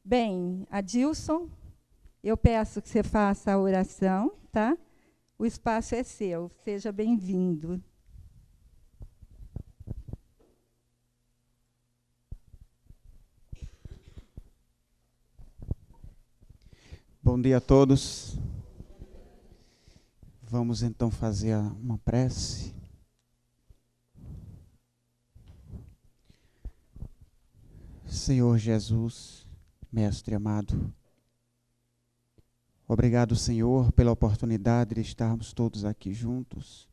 Bem, Adilson, eu peço que você faça a oração, tá? O espaço é seu. Seja bem-vindo. Bom dia a todos. Vamos então fazer uma prece. Senhor Jesus, Mestre amado, obrigado, Senhor, pela oportunidade de estarmos todos aqui juntos,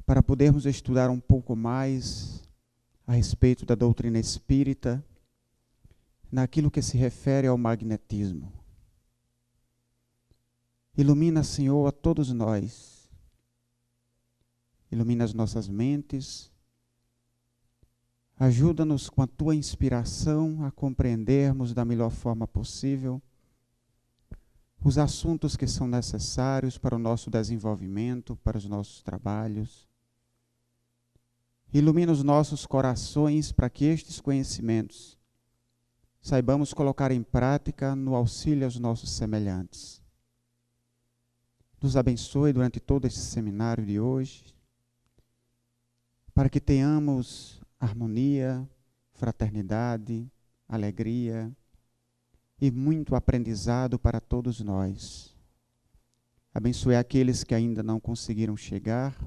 para podermos estudar um pouco mais a respeito da doutrina espírita, naquilo que se refere ao magnetismo. Ilumina, Senhor, a todos nós. Ilumina as nossas mentes. Ajuda-nos com a Tua inspiração a compreendermos da melhor forma possível os assuntos que são necessários para o nosso desenvolvimento, para os nossos trabalhos. Ilumina os nossos corações para que estes conhecimentos saibamos colocar em prática no auxílio aos nossos semelhantes. Nos abençoe durante todo esse seminário de hoje, para que tenhamos harmonia, fraternidade, alegria e muito aprendizado para todos nós. Abençoe aqueles que ainda não conseguiram chegar,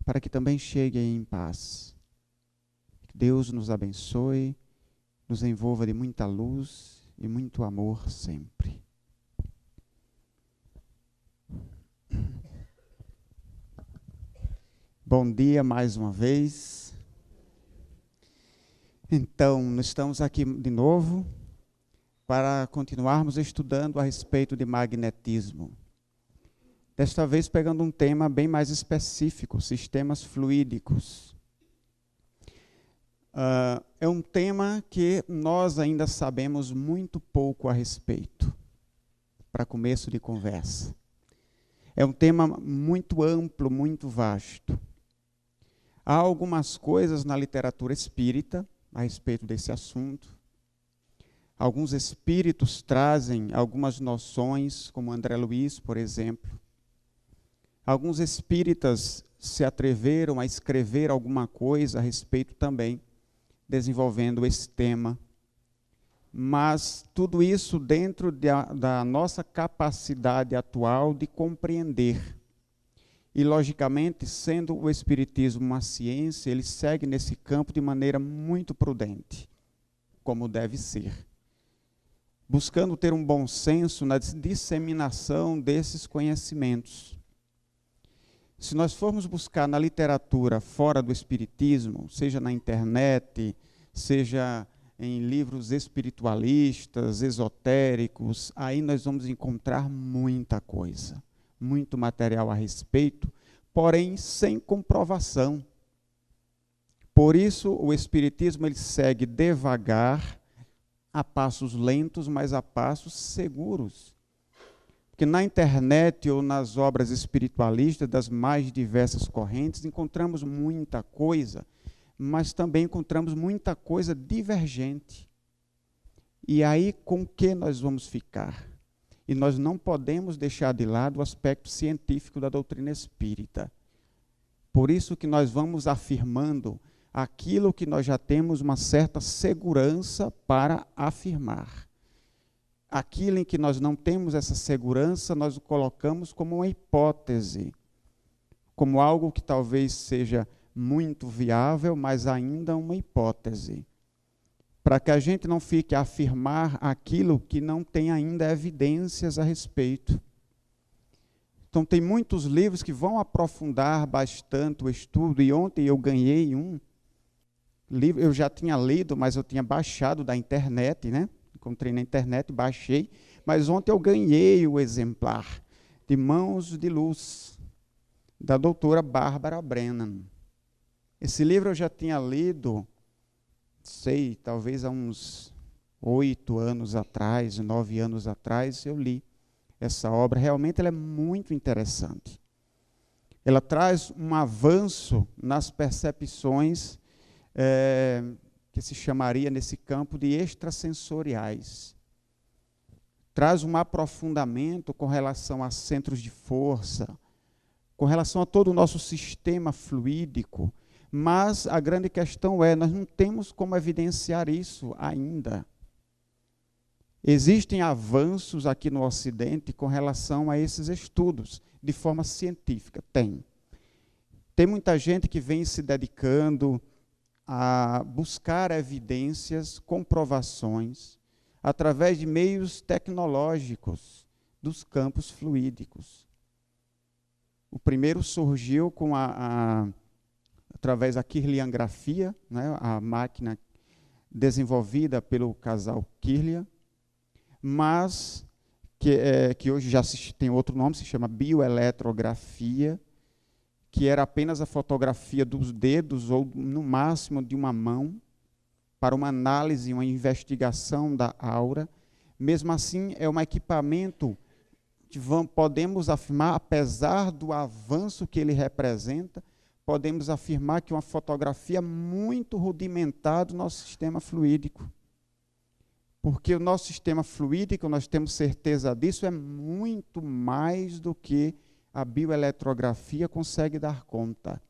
para que também cheguem em paz. Que Deus nos abençoe, nos envolva de muita luz e muito amor sempre. Bom dia mais uma vez. Então, nós estamos aqui de novo para continuarmos estudando a respeito de magnetismo. Desta vez pegando um tema bem mais específico, sistemas fluídicos. É um tema que nós ainda sabemos muito pouco a respeito, para começo de conversa. É um tema muito amplo, muito vasto. Há algumas coisas na literatura espírita a respeito desse assunto. Alguns espíritos trazem algumas noções, como André Luiz, por exemplo. Alguns espíritas se atreveram a escrever alguma coisa a respeito também, desenvolvendo esse tema. Mas tudo isso dentro da nossa capacidade atual de compreender. E, logicamente, sendo o Espiritismo uma ciência, ele segue nesse campo de maneira muito prudente, como deve ser, buscando ter um bom senso na disseminação desses conhecimentos. Se nós formos buscar na literatura fora do Espiritismo, seja na internet, seja em livros espiritualistas, esotéricos, aí nós vamos encontrar muita coisa. Muito material a respeito, porém sem comprovação. Por isso, o Espiritismo ele segue devagar, a passos lentos, mas a passos seguros. Porque na internet ou nas obras espiritualistas das mais diversas correntes, encontramos muita coisa, mas também encontramos muita coisa divergente. E aí, com que nós vamos ficar? E nós não podemos deixar de lado o aspecto científico da doutrina espírita. Por isso que nós vamos afirmando aquilo que nós já temos uma certa segurança para afirmar. Aquilo em que nós não temos essa segurança, nós o colocamos como uma hipótese, como algo que talvez seja muito viável, mas ainda uma hipótese. Para que a gente não fique a afirmar aquilo que não tem ainda evidências a respeito. Então, tem muitos livros que vão aprofundar bastante o estudo, e ontem eu ganhei um livro, eu já tinha lido, mas eu tinha baixado da internet, né? Encontrei na internet, baixei, mas ontem eu ganhei o exemplar de Mãos de Luz, da doutora Bárbara Brennan. Esse livro eu já tinha lido, sei, talvez há uns 8 anos atrás, 9 anos atrás, eu li essa obra. Realmente ela é muito interessante. Ela traz um avanço nas percepções que se chamaria nesse campo de extrasensoriais. Traz um aprofundamento com relação a centros de força, com relação a todo o nosso sistema fluídico, mas a grande questão é, nós não temos como evidenciar isso ainda. Existem avanços aqui no Ocidente com relação a esses estudos, de forma científica, tem. Tem muita gente que vem se dedicando a buscar evidências, comprovações, através de meios tecnológicos dos campos fluídicos. O primeiro surgiu com através da kirliangrafia, né, a máquina desenvolvida pelo casal Kirlian, mas que hoje já tem outro nome, se chama bioeletrografia, que era apenas a fotografia dos dedos ou, no máximo, de uma mão, para uma análise, uma investigação da aura. Mesmo assim, é um equipamento que podemos afirmar, apesar do avanço que ele representa, podemos afirmar que é uma fotografia muito rudimentar do nosso sistema fluídico. Porque o nosso sistema fluídico, nós temos certeza disso, é muito mais do que a bioeletrografia consegue dar conta.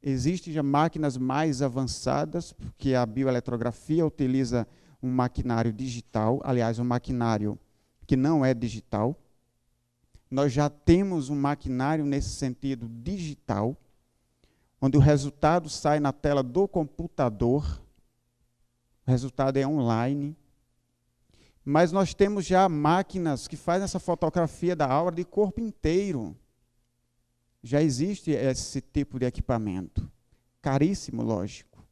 Existem já máquinas mais avançadas, porque a bioeletrografia utiliza um maquinário digital, aliás, um maquinário que não é digital. Nós já temos um maquinário nesse sentido digital, onde o resultado sai na tela do computador, o resultado é online. Mas nós temos já máquinas que fazem essa fotografia da aura de corpo inteiro. Já existe esse tipo de equipamento. Caríssimo, lógico.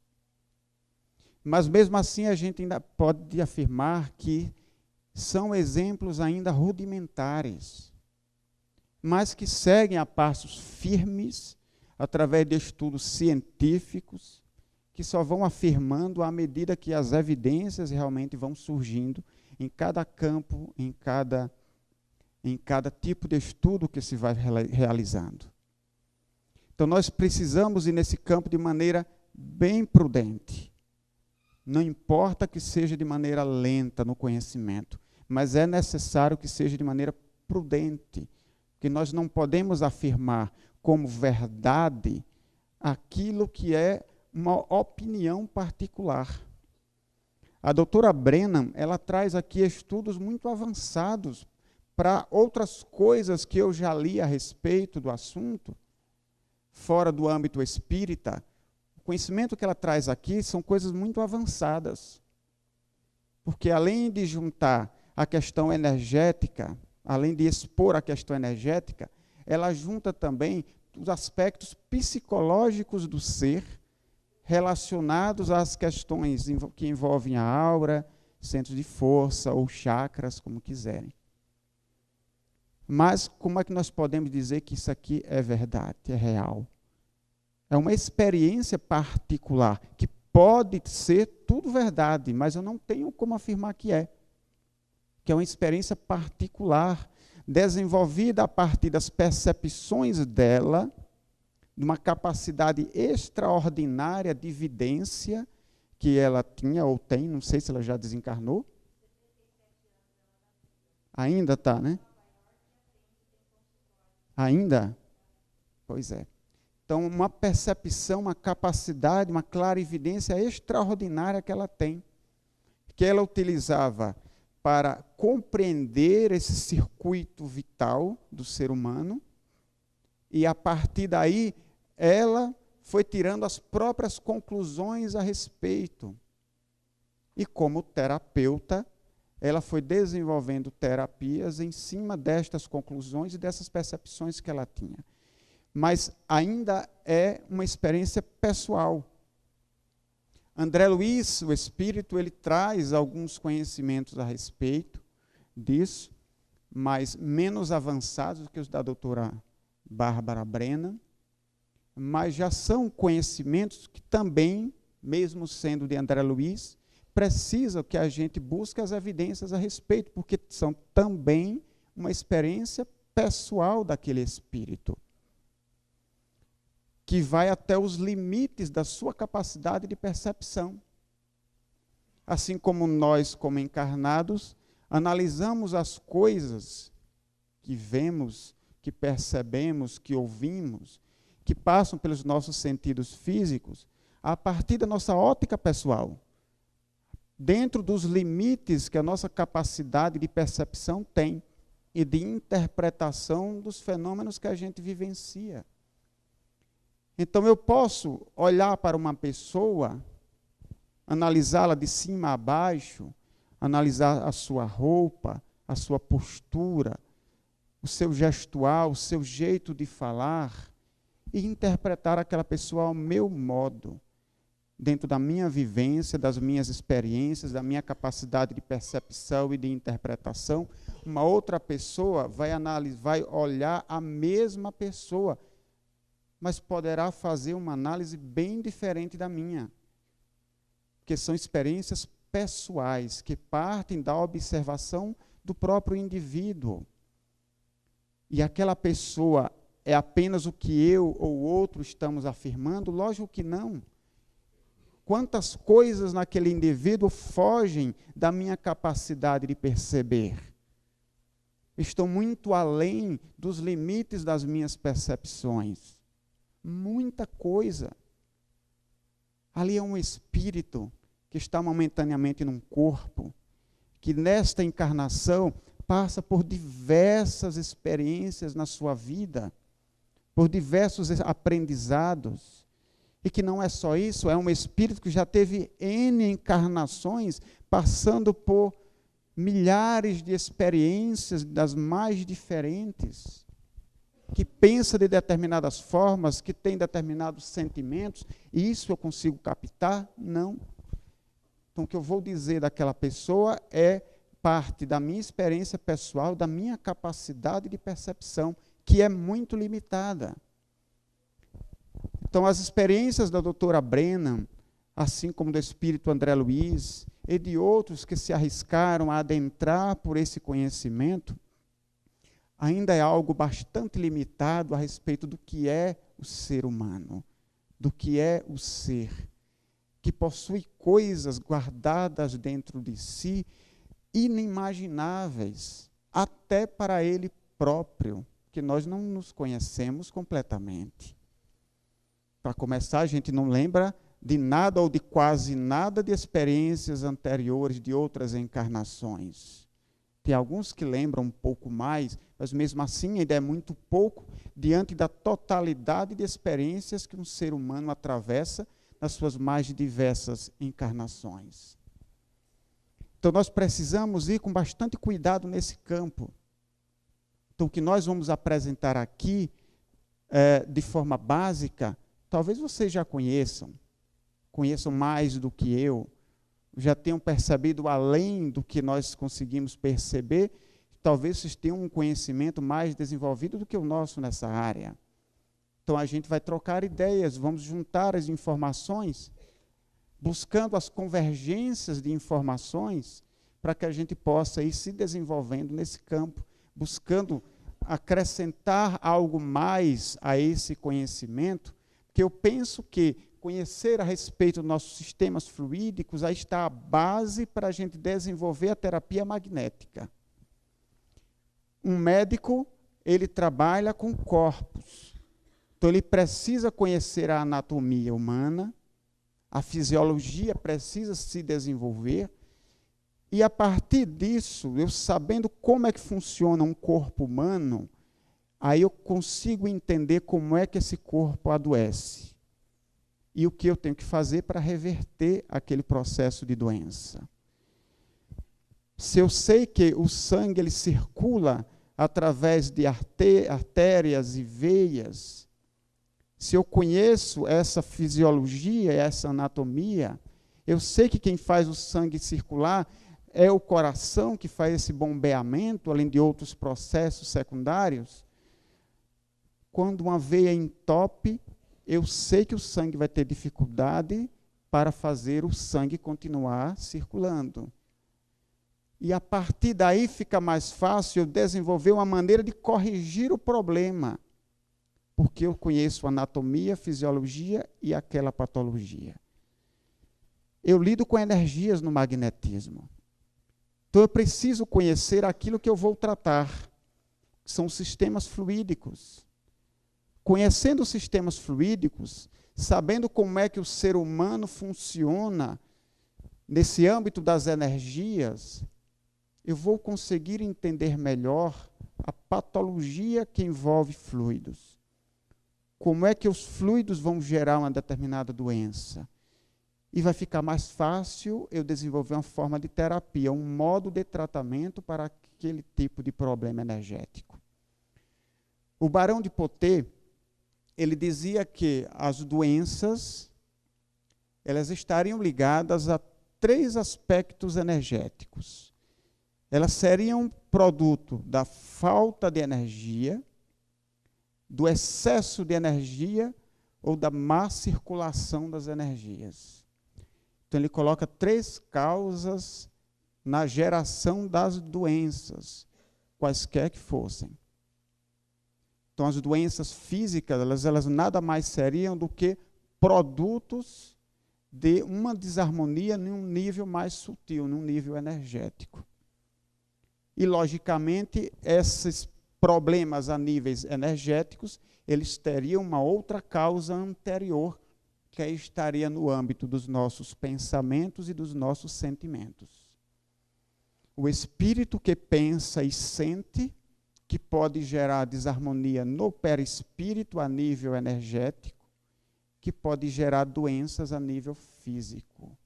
Mas mesmo assim a gente ainda pode afirmar que são exemplos ainda rudimentares, mas que seguem a passos firmes, através de estudos científicos, que só vão afirmando à medida que as evidências realmente vão surgindo em cada campo, em cada tipo de estudo que se vai realizando. Então, nós precisamos ir nesse campo de maneira bem prudente. Não importa que seja de maneira lenta no conhecimento, mas é necessário que seja de maneira prudente, porque nós não podemos afirmar como verdade aquilo que é uma opinião particular. A doutora Brennan, ela traz aqui estudos muito avançados para outras coisas que eu já li a respeito do assunto, fora do âmbito espírita. O conhecimento que ela traz aqui são coisas muito avançadas, porque além de juntar a questão energética, além de expor a questão energética, ela junta também os aspectos psicológicos do ser, relacionados às questões que envolvem a aura, centros de força ou chakras, como quiserem. Mas como é que nós podemos dizer que isso aqui é verdade, é real? É uma experiência particular, que pode ser tudo verdade, mas eu não tenho como afirmar que é. Que é uma experiência particular, desenvolvida a partir das percepções dela, de uma capacidade extraordinária de vidência que ela tinha ou tem, não sei se ela já desencarnou. Ainda está, né? Ainda? Pois é. Então, uma percepção, uma capacidade, uma clarividência extraordinária que ela tem, que ela utilizava para compreender esse circuito vital do ser humano, e a partir daí ela foi tirando as próprias conclusões a respeito. E como terapeuta, ela foi desenvolvendo terapias em cima destas conclusões e dessas percepções que ela tinha. Mas ainda é uma experiência pessoal. André Luiz, o espírito, ele traz alguns conhecimentos a respeito disso, mas menos avançados do que os da doutora Bárbara Brennan, mas já são conhecimentos que também, mesmo sendo de André Luiz, precisam que a gente busque as evidências a respeito, porque são também uma experiência pessoal daquele espírito, que vai até os limites da sua capacidade de percepção. assim como nós, como encarnados, analisamos as coisas que vemos, que percebemos, que ouvimos, que passam pelos nossos sentidos físicos, a partir da nossa ótica pessoal, dentro dos limites que a nossa capacidade de percepção tem e de interpretação dos fenômenos que a gente vivencia. Então eu posso olhar para uma pessoa, analisá-la de cima a baixo, analisar a sua roupa, a sua postura, o seu gestual, o seu jeito de falar, e interpretar aquela pessoa ao meu modo, dentro da minha vivência, das minhas experiências, da minha capacidade de percepção e de interpretação. Uma outra pessoa vai analisar, vai olhar a mesma pessoa, mas poderá fazer uma análise bem diferente da minha, porque são experiências pessoais que partem da observação do próprio indivíduo. E aquela pessoa é apenas o que eu ou o outro estamos afirmando? Lógico que não. Quantas coisas naquele indivíduo fogem da minha capacidade de perceber? Estão muito além dos limites das minhas percepções. Muita coisa. Ali é um espírito que está momentaneamente num corpo, que nesta encarnação passa por diversas experiências na sua vida, por diversos aprendizados, e que não é só isso, é um espírito que já teve N encarnações, passando por milhares de experiências das mais diferentes, que pensa de determinadas formas, que tem determinados sentimentos, e isso eu consigo captar? Não. Então, o que eu vou dizer daquela pessoa é parte da minha experiência pessoal, da minha capacidade de percepção, que é muito limitada. Então, as experiências da doutora Brennan, assim como do espírito André Luiz, e de outros que se arriscaram a adentrar por esse conhecimento, ainda é algo bastante limitado a respeito do que é o ser humano, do que é o ser, que possui coisas guardadas dentro de si, inimagináveis, até para ele próprio, que nós não nos conhecemos completamente. Para começar, a gente não lembra de nada ou de quase nada de experiências anteriores de outras encarnações. Tem alguns que lembram um pouco mais, mas mesmo assim ainda é muito pouco diante da totalidade de experiências que um ser humano atravessa nas suas mais diversas encarnações. Então nós precisamos ir com bastante cuidado nesse campo. Então o que nós vamos apresentar aqui, de forma básica, talvez vocês já conheçam mais do que eu, já tenham percebido além do que nós conseguimos perceber, talvez vocês tenham um conhecimento mais desenvolvido do que o nosso nessa área. Então a gente vai trocar ideias, vamos juntar as informações, buscando as convergências de informações, para que a gente possa ir se desenvolvendo nesse campo, buscando acrescentar algo mais a esse conhecimento, porque eu penso que conhecer a respeito dos nossos sistemas fluídicos, aí está a base para a gente desenvolver a terapia magnética. Um médico, ele trabalha com corpos, então ele precisa conhecer a anatomia humana, a fisiologia precisa se desenvolver, e a partir disso, eu sabendo como é que funciona um corpo humano, aí eu consigo entender como é que esse corpo adoece. E o que eu tenho que fazer para reverter aquele processo de doença. Se eu sei que o sangue ele circula através de artérias e veias, se eu conheço essa fisiologia, essa anatomia, eu sei que quem faz o sangue circular é o coração que faz esse bombeamento, além de outros processos secundários. Quando uma veia entope, eu sei que o sangue vai ter dificuldade para fazer o sangue continuar circulando. E a partir daí fica mais fácil eu desenvolver uma maneira de corrigir o problema, porque eu conheço a anatomia, a fisiologia e aquela patologia. Eu lido com energias no magnetismo. Então eu preciso conhecer aquilo que eu vou tratar, que são os sistemas fluídicos. Conhecendo os sistemas fluídicos, sabendo como é que o ser humano funciona nesse âmbito das energias, eu vou conseguir entender melhor a patologia que envolve fluidos. Como é que os fluidos vão gerar uma determinada doença. E vai ficar mais fácil eu desenvolver uma forma de terapia, um modo de tratamento para aquele tipo de problema energético. O Barão de Poté, ele dizia que as doenças, elas estariam ligadas a 3 aspectos energéticos. Elas seriam produto da falta de energia, do excesso de energia ou da má circulação das energias. Então, ele coloca 3 causas na geração das doenças, quaisquer que fossem. Então, as doenças físicas, elas nada mais seriam do que produtos de uma desarmonia num nível mais sutil, num nível energético. E, logicamente, esses problemas a níveis energéticos, eles teriam uma outra causa anterior, que aí estaria no âmbito dos nossos pensamentos e dos nossos sentimentos. O espírito que pensa e sente, que pode gerar desarmonia no perispírito a nível energético, que pode gerar doenças a nível físico.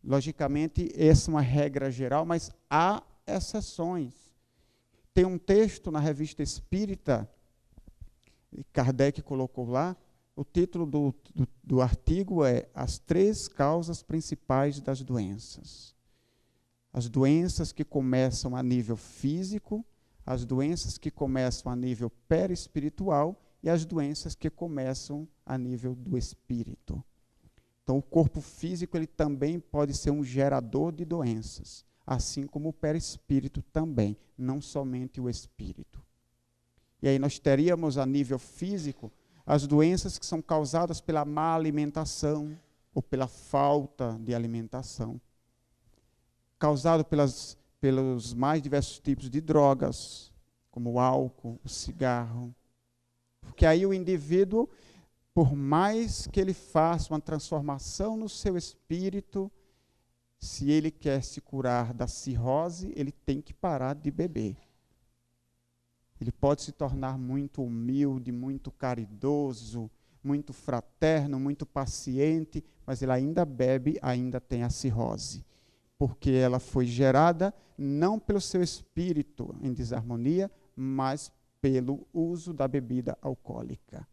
Logicamente, essa é uma regra geral, mas há exceções. Tem um texto na Revista Espírita, Kardec colocou lá, o título do artigo é As 3 causas principais das doenças. As doenças que começam a nível físico, as doenças que começam a nível perispiritual e as doenças que começam a nível do espírito. Então, o corpo físico ele também pode ser um gerador de doenças, assim como o perispírito também, não somente o espírito. E aí nós teríamos a nível físico as doenças que são causadas pela má alimentação ou pela falta de alimentação, causado pelos mais diversos tipos de drogas, como o álcool, o cigarro. Porque aí o indivíduo, por mais que ele faça uma transformação no seu espírito, se ele quer se curar da cirrose, ele tem que parar de beber. Ele pode se tornar muito humilde, muito caridoso, muito fraterno, muito paciente, mas ele ainda bebe, ainda tem a cirrose. Porque ela foi gerada não pelo seu espírito em desarmonia, mas pelo uso da bebida alcoólica.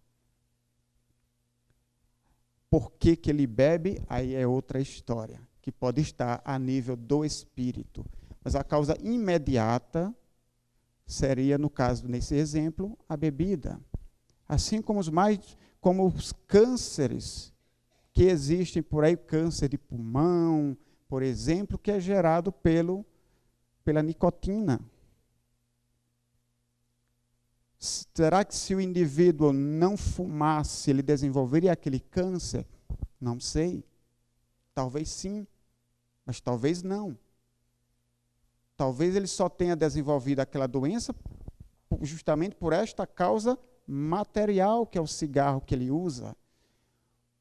Por que que ele bebe? Aí é outra história, que pode estar a nível do espírito. Mas a causa imediata seria, no caso, nesse exemplo, a bebida. Assim como os cânceres que existem por aí, câncer de pulmão, por exemplo, que é gerado pela nicotina. Será que se o indivíduo não fumasse, ele desenvolveria aquele câncer? Não sei. Talvez sim, mas talvez não. Talvez ele só tenha desenvolvido aquela doença justamente por esta causa material, que é o cigarro que ele usa.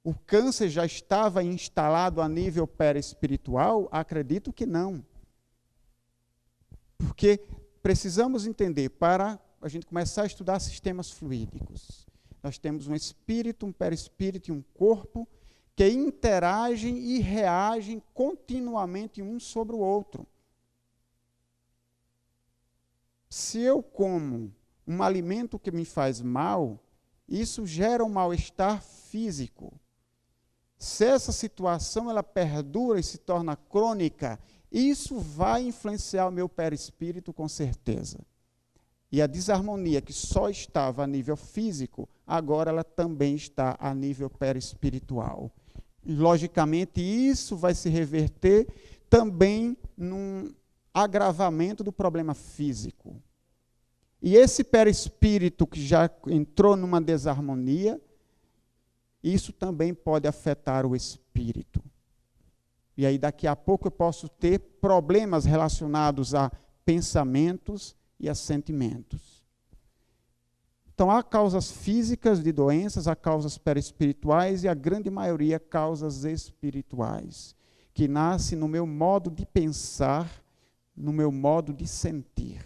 O câncer já estava instalado a nível perispiritual? Acredito que não. Porque precisamos entender, para a gente começar a estudar sistemas fluídicos, nós temos um espírito, um perispírito e um corpo que interagem e reagem continuamente um sobre o outro. Se eu como um alimento que me faz mal, isso gera um mal-estar físico. Se essa situação ela perdura e se torna crônica, isso vai influenciar o meu perispírito com certeza. E a desarmonia que só estava a nível físico, agora ela também está a nível perispiritual. Logicamente, isso vai se reverter também num agravamento do problema físico. E esse perispírito que já entrou numa desarmonia, isso também pode afetar o espírito. E aí daqui a pouco eu posso ter problemas relacionados a pensamentos e a sentimentos. Então há causas físicas de doenças, há causas perispirituais e a grande maioria causas espirituais, que nascem no meu modo de pensar, no meu modo de sentir,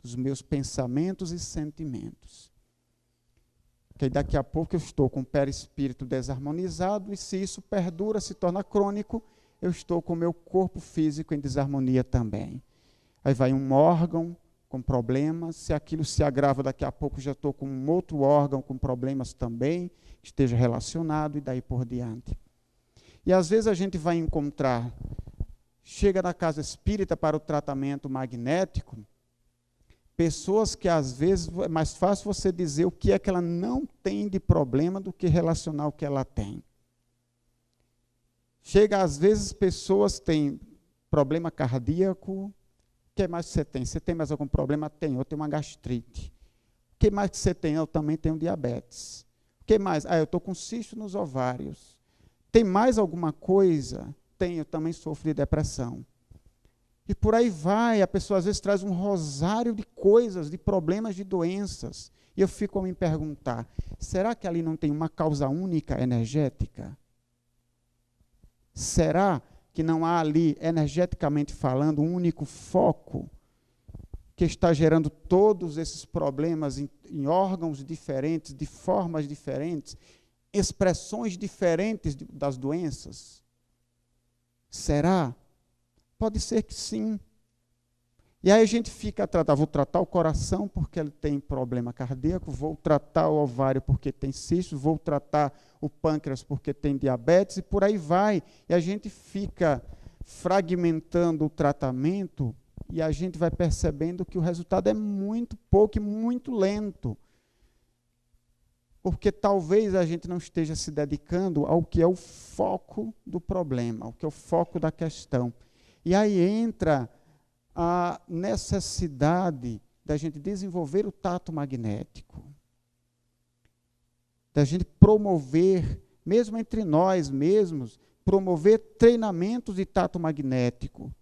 os meus pensamentos e sentimentos. Porque daqui a pouco eu estou com o perispírito desarmonizado e se isso perdura, se torna crônico, eu estou com o meu corpo físico em desarmonia também. Aí vai um órgão com problemas, se aquilo se agrava, daqui a pouco já estou com um outro órgão com problemas também, que esteja relacionado e daí por diante. E às vezes a gente vai encontrar, chega na casa espírita para o tratamento magnético, pessoas que às vezes é mais fácil você dizer o que é que ela não tem de problema do que relacionar o que ela tem. Chega às vezes pessoas têm problema cardíaco. O que mais você tem? Você tem mais algum problema? Tenho. Eu tenho uma gastrite. O que mais que você tem? Eu também tenho diabetes. O que mais? Eu estou com cisto nos ovários. Tem mais alguma coisa? Tenho. Eu também sofro de depressão. E por aí vai. A pessoa às vezes traz um rosário de coisas, de problemas, de doenças. E eu fico a me perguntar, será que ali não tem uma causa única energética? Será que não há ali, energeticamente falando, um único foco que está gerando todos esses problemas em órgãos diferentes, de formas diferentes, expressões diferentes das doenças? Será? Pode ser que sim. E aí a gente fica a tratar, vou tratar o coração porque ele tem problema cardíaco, vou tratar o ovário porque tem cisto, vou tratar o pâncreas porque tem diabetes, e por aí vai. E a gente fica fragmentando o tratamento e a gente vai percebendo que o resultado é muito pouco e muito lento. Porque talvez a gente não esteja se dedicando ao que é o foco do problema, ao que é o foco da questão. E aí entra a necessidade da gente desenvolver o tato magnético, da gente promover, mesmo entre nós mesmos, promover treinamentos de tato magnético,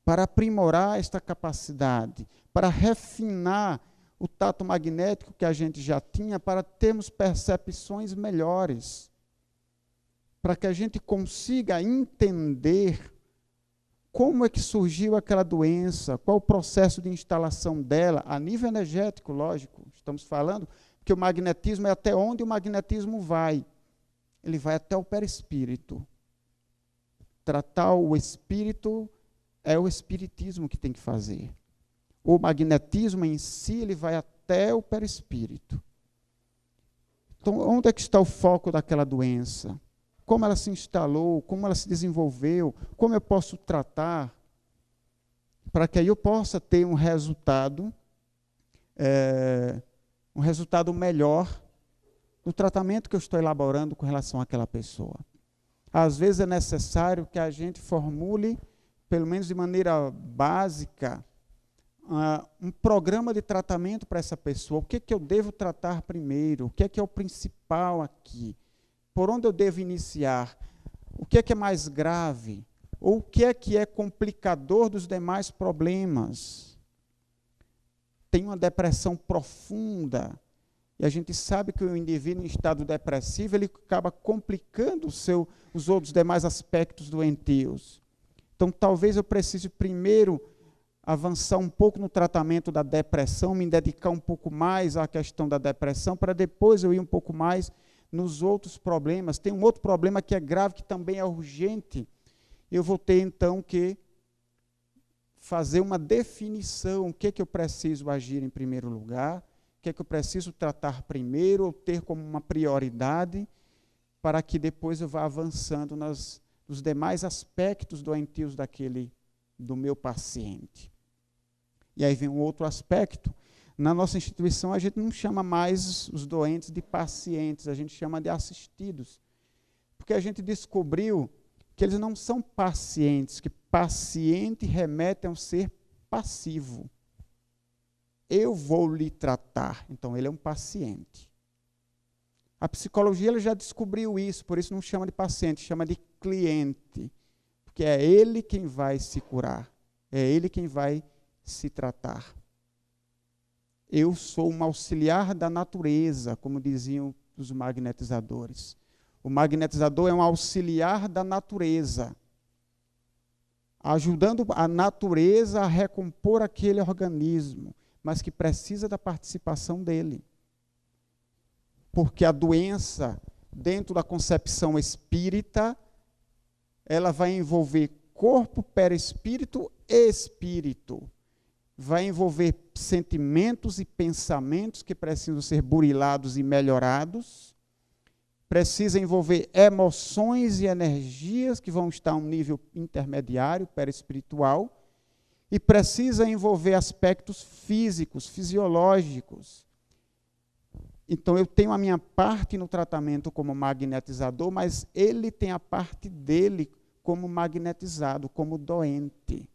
para aprimorar esta capacidade, para refinar o tato magnético que a gente já tinha, para termos percepções melhores, para que a gente consiga entender como é que surgiu aquela doença, qual o processo de instalação dela, a nível energético, lógico, estamos falando, porque o magnetismo é até onde o magnetismo vai. Ele vai até o perispírito. Tratar o espírito é o espiritismo que tem que fazer. O magnetismo em si, ele vai até o perispírito. Então, onde é que está o foco daquela doença? Como ela se instalou, como ela se desenvolveu, como eu posso tratar, para que aí eu possa ter um resultado melhor no tratamento que eu estou elaborando com relação àquela pessoa. Às vezes é necessário que a gente formule, pelo menos de maneira básica, um programa de tratamento para essa pessoa. O que eu devo tratar primeiro? O que é o principal aqui? Por onde eu devo iniciar? O que é mais grave? Ou o que é complicador dos demais problemas? Tem uma depressão profunda, e a gente sabe que o indivíduo em estado depressivo, ele acaba complicando os outros demais aspectos doentios. Então, talvez eu precise primeiro avançar um pouco no tratamento da depressão, me dedicar um pouco mais à questão da depressão, para depois eu ir um pouco mais nos outros problemas. Tem um outro problema que é grave, que também é urgente. Eu vou ter, então, que fazer uma definição, o que eu preciso agir em primeiro lugar, o que eu preciso tratar primeiro, ou ter como uma prioridade, para que depois eu vá avançando nos demais aspectos doentios do meu paciente. E aí vem um outro aspecto. Na nossa instituição, a gente não chama mais os doentes de pacientes, a gente chama de assistidos. Porque a gente descobriu que eles não são pacientes, que paciente remete a um ser passivo. Eu vou lhe tratar, então ele é um paciente. A psicologia ela já descobriu isso, por isso não chama de paciente, chama de cliente. porque é ele quem vai se curar, é ele quem vai se tratar. Eu sou um auxiliar da natureza, como diziam os magnetizadores. O magnetizador é um auxiliar da natureza, ajudando a natureza a recompor aquele organismo, mas que precisa da participação dele. Porque a doença, dentro da concepção espírita, ela vai envolver corpo, perispírito e espírito. Vai envolver sentimentos e pensamentos que precisam ser burilados e melhorados. Precisa envolver emoções e energias que vão estar a um nível intermediário, perispiritual. E precisa envolver aspectos físicos, fisiológicos. Então, eu tenho a minha parte no tratamento como magnetizador, mas ele tem a parte dele como magnetizado, como doente.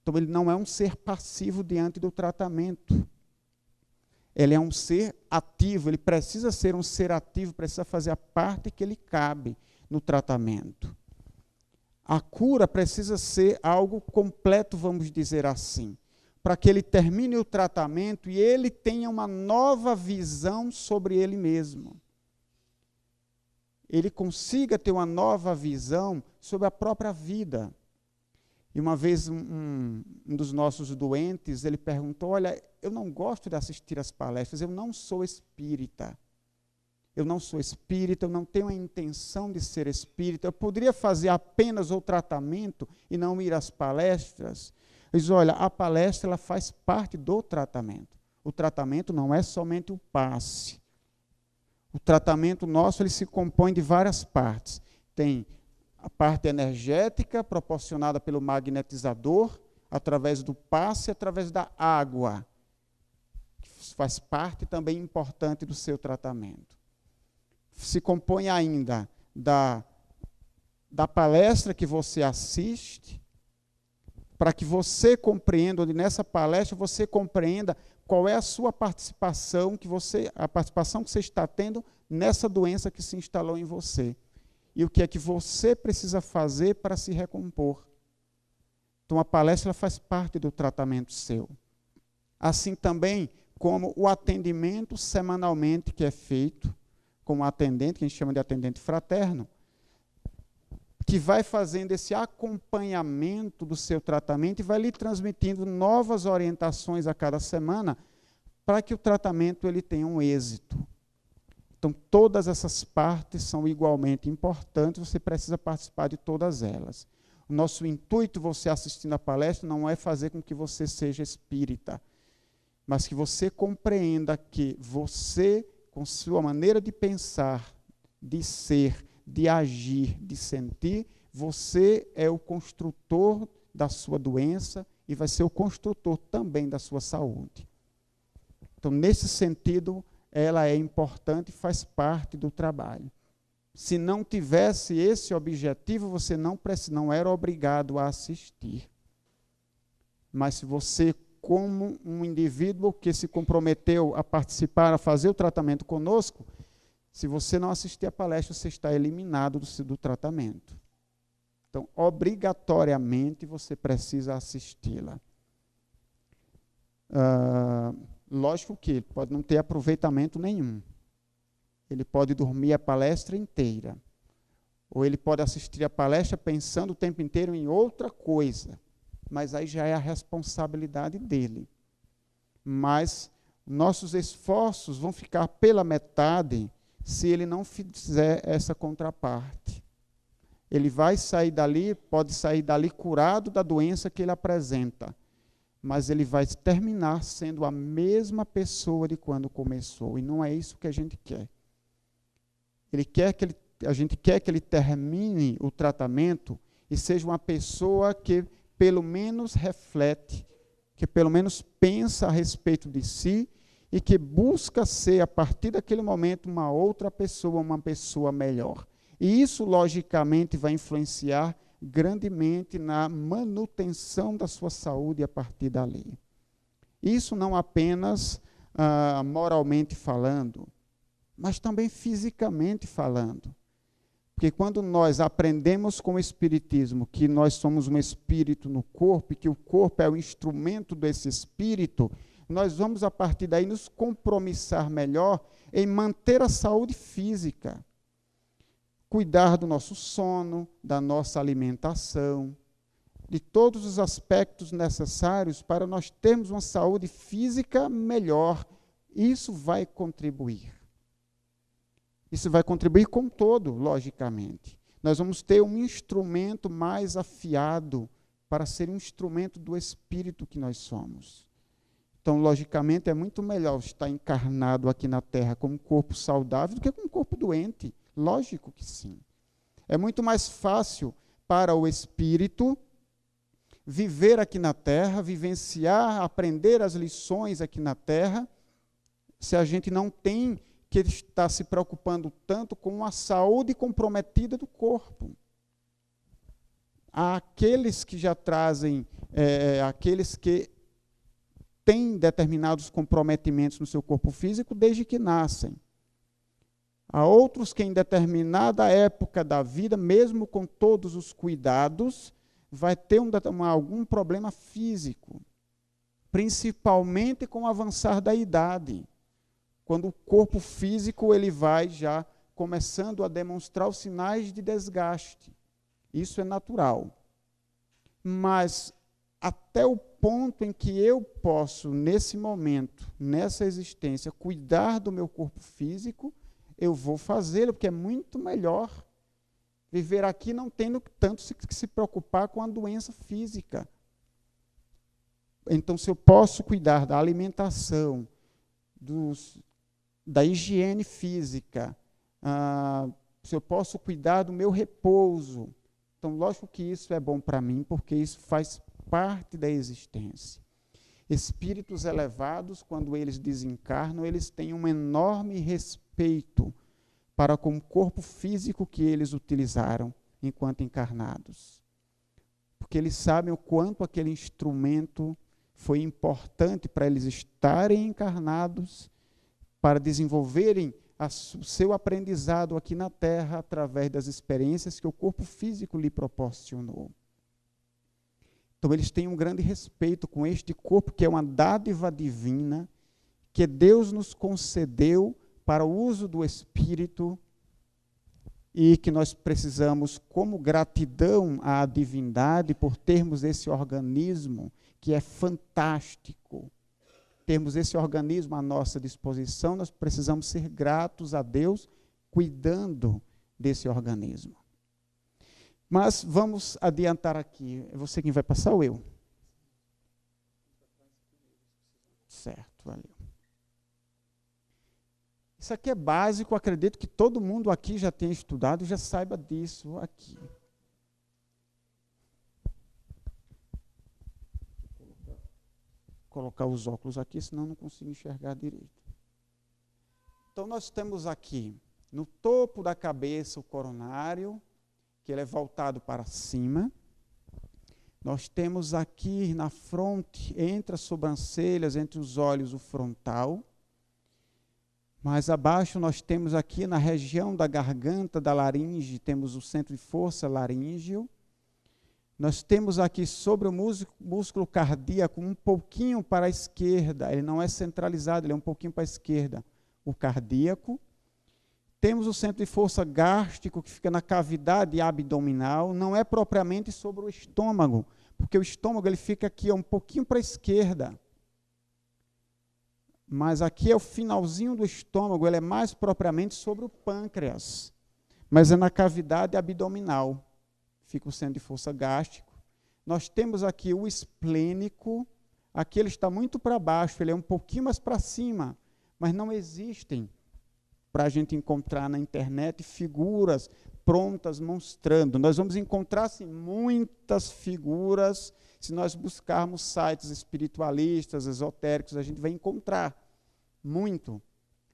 Então, ele não é um ser passivo diante do tratamento. Ele é um ser ativo, ele precisa ser um ser ativo, precisa fazer a parte que ele cabe no tratamento. A cura precisa ser algo completo, vamos dizer assim, para que ele termine o tratamento e ele tenha uma nova visão sobre ele mesmo. Ele consiga ter uma nova visão sobre a própria vida. E uma vez um dos nossos doentes, ele perguntou, olha, eu não gosto de assistir às palestras, eu não sou espírita. Eu não sou espírita, eu não tenho a intenção de ser espírita, eu poderia fazer apenas o tratamento e não ir às palestras? Eu disse, olha, a palestra ela faz parte do tratamento. O tratamento não é somente o passe. O tratamento nosso ele se compõe de várias partes. Tem a parte energética, proporcionada pelo magnetizador, através do passe, através da água, que faz parte também importante do seu tratamento. Se compõe ainda da palestra que você assiste, para que você compreenda, onde nessa palestra você compreenda qual é a sua participação, a participação que você está tendo nessa doença que se instalou em você. E o que é que você precisa fazer para se recompor. Então, a palestra ela faz parte do tratamento seu. Assim também como o atendimento semanalmente que é feito com o atendente, que a gente chama de atendente fraterno, que vai fazendo esse acompanhamento do seu tratamento e vai lhe transmitindo novas orientações a cada semana para que o tratamento ele tenha um êxito. Então, todas essas partes são igualmente importantes, você precisa participar de todas elas. O nosso intuito, você assistindo a palestra, não é fazer com que você seja espírita, mas que você compreenda que você, com sua maneira de pensar, de ser, de agir, de sentir, você é o construtor da sua doença e vai ser o construtor também da sua saúde. Então, nesse sentido, ela é importante e faz parte do trabalho. Se não tivesse esse objetivo, você não era obrigado a assistir. Mas se você, como um indivíduo que se comprometeu a participar, a fazer o tratamento conosco, se você não assistir a palestra, você está eliminado do tratamento. Então, obrigatoriamente, você precisa assisti-la. Lógico que ele pode não ter aproveitamento nenhum. Ele pode dormir a palestra inteira. Ou ele pode assistir a palestra pensando o tempo inteiro em outra coisa. Mas aí já é a responsabilidade dele. Mas nossos esforços vão ficar pela metade se ele não fizer essa contraparte. Ele vai sair dali, pode sair dali curado da doença que ele apresenta. Mas ele vai terminar sendo a mesma pessoa de quando começou. E não é isso que a gente quer. A gente quer que ele termine o tratamento e seja uma pessoa que pelo menos reflete, que pelo menos pensa a respeito de si e que busca ser, a partir daquele momento, uma outra pessoa, uma pessoa melhor. E isso, logicamente, vai influenciar grandemente na manutenção da sua saúde a partir dali. Isso não apenas moralmente falando, mas também fisicamente falando. Porque quando nós aprendemos com o Espiritismo que nós somos um espírito no corpo e que o corpo é o instrumento desse espírito, nós vamos, a partir daí, nos compromissar melhor em manter a saúde física, cuidar do nosso sono, da nossa alimentação, de todos os aspectos necessários para nós termos uma saúde física melhor. Isso vai contribuir. Isso vai contribuir com todo, logicamente. Nós vamos ter um instrumento mais afiado para ser um instrumento do espírito que nós somos. Então, logicamente, é muito melhor estar encarnado aqui na Terra com um corpo saudável do que com um corpo doente. Lógico que sim. É muito mais fácil para o espírito viver aqui na Terra, vivenciar, aprender as lições aqui na Terra, se a gente não tem que estar se preocupando tanto com a saúde comprometida do corpo. Há aqueles que já trazem, aqueles que têm determinados comprometimentos no seu corpo físico desde que nascem. Há outros que em determinada época da vida, mesmo com todos os cuidados, vai ter algum problema físico, principalmente com o avançar da idade, quando o corpo físico ele vai já começando a demonstrar os sinais de desgaste. Isso é natural. Mas até o ponto em que eu posso, nesse momento, nessa existência, cuidar do meu corpo físico, eu vou fazê-lo, porque é muito melhor viver aqui não tendo tanto que se preocupar com a doença física. Então, se eu posso cuidar da alimentação, da higiene física, se eu posso cuidar do meu repouso, então, lógico que isso é bom para mim, porque isso faz parte da existência. Espíritos elevados, quando eles desencarnam, eles têm um enorme respeito para com o corpo físico que eles utilizaram enquanto encarnados. Porque eles sabem o quanto aquele instrumento foi importante para eles estarem encarnados, para desenvolverem o seu aprendizado aqui na Terra através das experiências que o corpo físico lhe proporcionou. Então, eles têm um grande respeito com este corpo, que é uma dádiva divina, que Deus nos concedeu para o uso do Espírito e que nós precisamos, como gratidão à divindade, por termos esse organismo que é fantástico, termos esse organismo à nossa disposição, nós precisamos ser gratos a Deus cuidando desse organismo. Mas vamos adiantar aqui. É você quem vai passar ou eu? Certo, valeu. Isso aqui é básico, acredito que todo mundo aqui já tenha estudado e já saiba disso aqui. Vou colocar os óculos aqui, senão não consigo enxergar direito. Então, nós temos aqui, no topo da cabeça, o coronário, que ele é voltado para cima. Nós temos aqui na fronte, entre as sobrancelhas, entre os olhos, o frontal. Mais abaixo nós temos aqui na região da garganta, da laringe, temos o centro de força laríngeo. Nós temos aqui sobre o músculo cardíaco um pouquinho para a esquerda, ele não é centralizado, ele é um pouquinho para a esquerda, o cardíaco. Temos o centro de força gástrico, que fica na cavidade abdominal, não é propriamente sobre o estômago, porque o estômago ele fica aqui um pouquinho para a esquerda. Mas aqui é o finalzinho do estômago, ele é mais propriamente sobre o pâncreas, mas é na cavidade abdominal, fica o centro de força gástrico. Nós temos aqui o esplênico, aqui ele está muito para baixo, ele é um pouquinho mais para cima, mas não existem, para a gente encontrar na internet, figuras prontas mostrando. Nós vamos encontrar sim, muitas figuras. Se nós buscarmos sites espiritualistas, esotéricos, a gente vai encontrar muito.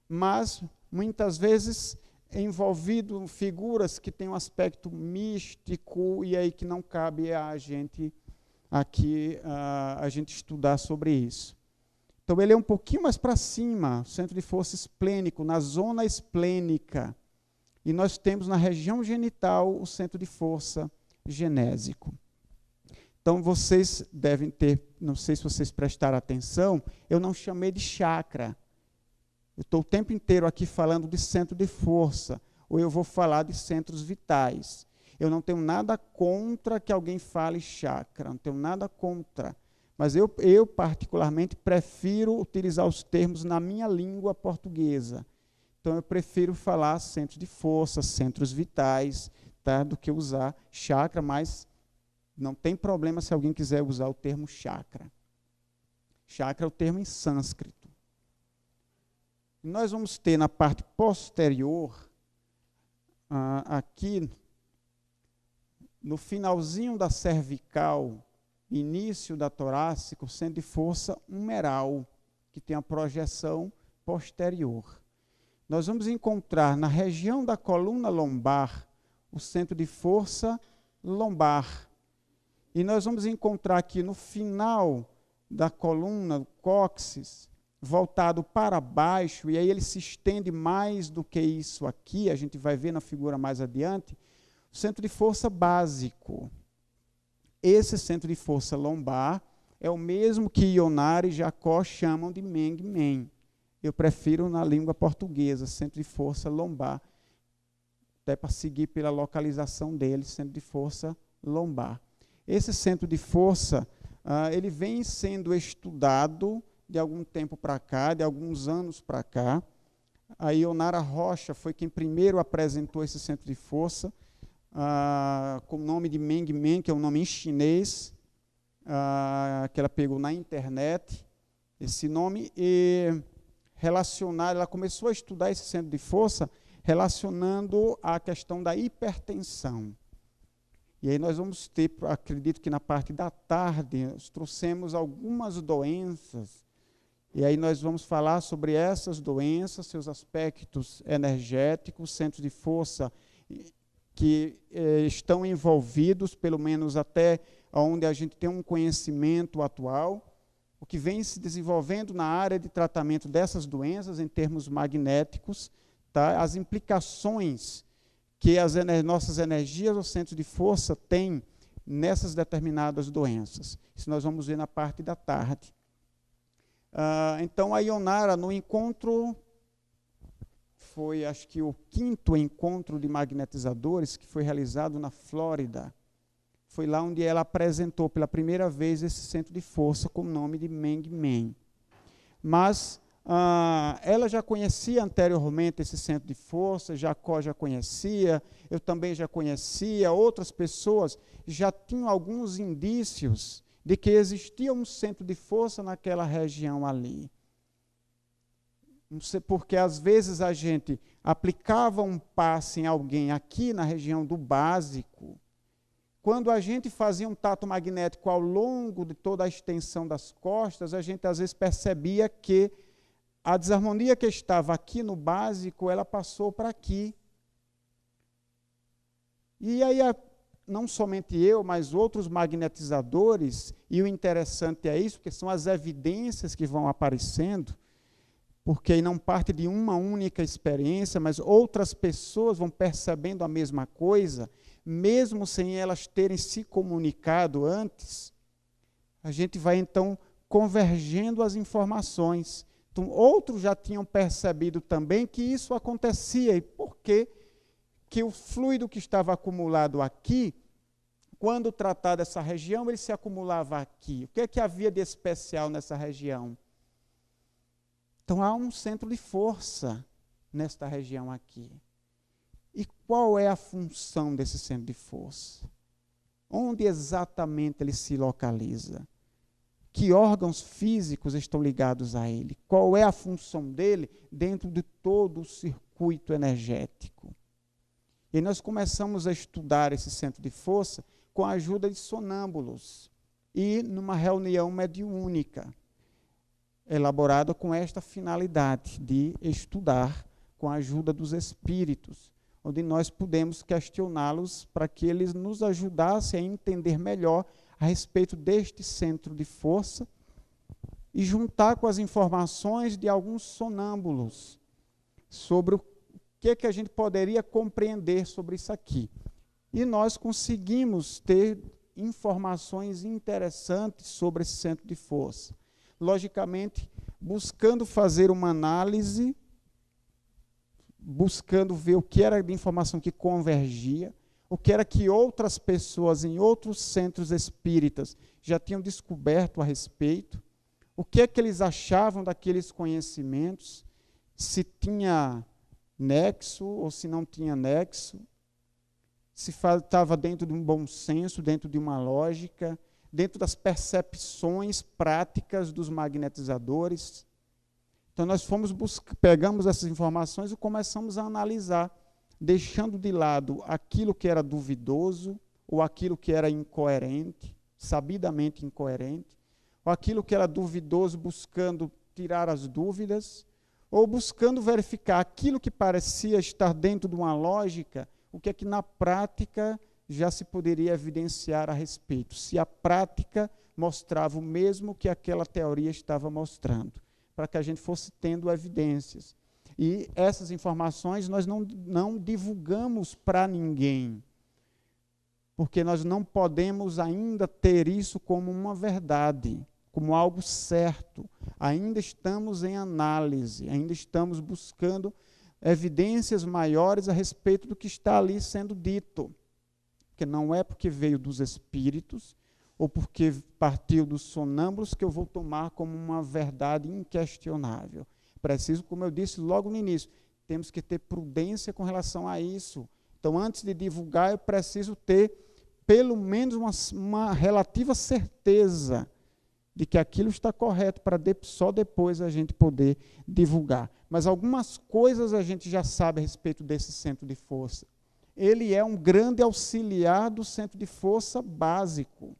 Mas, muitas vezes, envolvido figuras que têm um aspecto místico e aí que não cabe a gente aqui a gente estudar sobre isso. Então, ele é um pouquinho mais para cima, centro de força esplênico, na zona esplênica. E nós temos na região genital o centro de força genésico. Então, vocês devem ter, não sei se vocês prestaram atenção, eu não chamei de chakra. Eu estou o tempo inteiro aqui falando de centro de força, ou eu vou falar de centros vitais. Eu não tenho nada contra que alguém fale chakra, não tenho nada contra. Mas eu particularmente, prefiro utilizar os termos na minha língua portuguesa. Então, eu prefiro falar centros de força, centros vitais, tá, do que usar chakra, mas não tem problema se alguém quiser usar o termo chakra. Chakra é o termo em sânscrito. Nós vamos ter na parte posterior, aqui, no finalzinho da cervical, início da torácica, o centro de força humeral, que tem a projeção posterior. Nós vamos encontrar na região da coluna lombar o centro de força lombar. E nós vamos encontrar aqui no final da coluna, o cóccix, voltado para baixo, e aí ele se estende mais do que isso aqui, a gente vai ver na figura mais adiante, o centro de força básico. Esse centro de força lombar é o mesmo que Ionara e Jacó chamam de Meng-Men. Eu prefiro na língua portuguesa, centro de força lombar, até para seguir pela localização dele, centro de força lombar. Esse centro de força, ele vem sendo estudado de algum tempo para cá, de alguns anos para cá. A Ionara Rocha foi quem primeiro apresentou esse centro de força, com o nome de Meng-Men, que é um nome em chinês, que ela pegou na internet, esse nome, e ela começou a estudar esse centro de força relacionando a questão da hipertensão. E aí nós vamos ter, acredito que na parte da tarde, nós trouxemos algumas doenças, e aí nós vamos falar sobre essas doenças, seus aspectos energéticos, centros de força que estão envolvidos, pelo menos até onde a gente tem um conhecimento atual, o que vem se desenvolvendo na área de tratamento dessas doenças em termos magnéticos, tá? As implicações que as nossas energias ou centros de força têm nessas determinadas doenças. Isso nós vamos ver na parte da tarde. Então, a Ionara, no encontro, foi acho que o 5º encontro de magnetizadores, que foi realizado na Flórida. Foi lá onde ela apresentou pela primeira vez esse centro de força com o nome de Meng-Men. Mas ela já conhecia anteriormente esse centro de força, Jacó já conhecia, eu também já conhecia, outras pessoas já tinham alguns indícios de que existia um centro de força naquela região ali. Não sei porque às vezes a gente aplicava um passe em alguém aqui na região do básico. Quando a gente fazia um tato magnético ao longo de toda a extensão das costas, a gente às vezes percebia que a desarmonia que estava aqui no básico, ela passou para aqui. E aí, não somente eu, mas outros magnetizadores, e o interessante é isso, porque são as evidências que vão aparecendo, porque aí não parte de uma única experiência, mas outras pessoas vão percebendo a mesma coisa, mesmo sem elas terem se comunicado antes, a gente vai então convergendo as informações. Então, outros já tinham percebido também que isso acontecia. E por quê? Que o fluido que estava acumulado aqui, quando tratado dessa região, ele se acumulava aqui. O que é que havia de especial nessa região? Então, há um centro de força nesta região aqui. E qual é a função desse centro de força? Onde exatamente ele se localiza? Que órgãos físicos estão ligados a ele? Qual é a função dele dentro de todo o circuito energético? E nós começamos a estudar esse centro de força com a ajuda de sonâmbulos e numa reunião mediúnica, elaborada com esta finalidade de estudar com a ajuda dos espíritos, onde nós pudemos questioná-los para que eles nos ajudassem a entender melhor a respeito deste centro de força e juntar com as informações de alguns sonâmbulos sobre que é que a gente poderia compreender sobre isso aqui? E nós conseguimos ter informações interessantes sobre esse centro de força. Logicamente, buscando fazer uma análise, buscando ver o que era de informação que convergia, o que era que outras pessoas em outros centros espíritas já tinham descoberto a respeito, o que é que eles achavam daqueles conhecimentos, se tinha nexo ou se não tinha nexo, se estava dentro de um bom senso, dentro de uma lógica, dentro das percepções práticas dos magnetizadores. Então, nós pegamos essas informações e começamos a analisar, deixando de lado aquilo que era duvidoso, ou aquilo que era incoerente, sabidamente incoerente, ou aquilo que era duvidoso, buscando tirar as dúvidas, ou buscando verificar aquilo que parecia estar dentro de uma lógica, o que é que na prática já se poderia evidenciar a respeito, se a prática mostrava o mesmo que aquela teoria estava mostrando, para que a gente fosse tendo evidências. E essas informações nós não divulgamos para ninguém, porque nós não podemos ainda ter isso como uma verdade, como algo certo. Ainda estamos em análise, ainda estamos buscando evidências maiores a respeito do que está ali sendo dito. Porque não é porque veio dos espíritos, ou porque partiu dos sonâmbulos, que eu vou tomar como uma verdade inquestionável. Preciso, como eu disse logo no início, temos que ter prudência com relação a isso. Então, antes de divulgar, eu preciso ter pelo menos uma relativa certeza de que aquilo está correto, para só depois a gente poder divulgar. Mas algumas coisas a gente já sabe a respeito desse centro de força. Ele é um grande auxiliar do centro de força básico.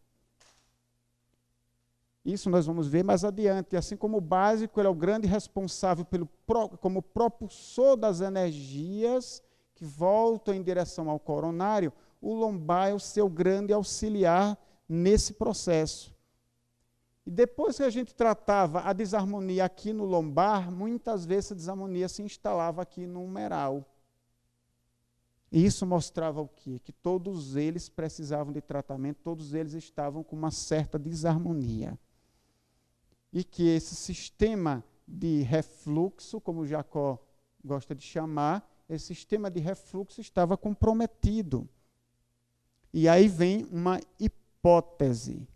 Isso nós vamos ver mais adiante. Assim como o básico, ele é o grande responsável como propulsor das energias que voltam em direção ao coronário, o lombar é o seu grande auxiliar nesse processo. E depois que a gente tratava a desarmonia aqui no lombar, muitas vezes a desarmonia se instalava aqui no umeral. E isso mostrava o quê? Que todos eles precisavam de tratamento, todos eles estavam com uma certa desarmonia. E que esse sistema de refluxo, como Jacó gosta de chamar, esse sistema de refluxo estava comprometido. E aí vem uma hipótese.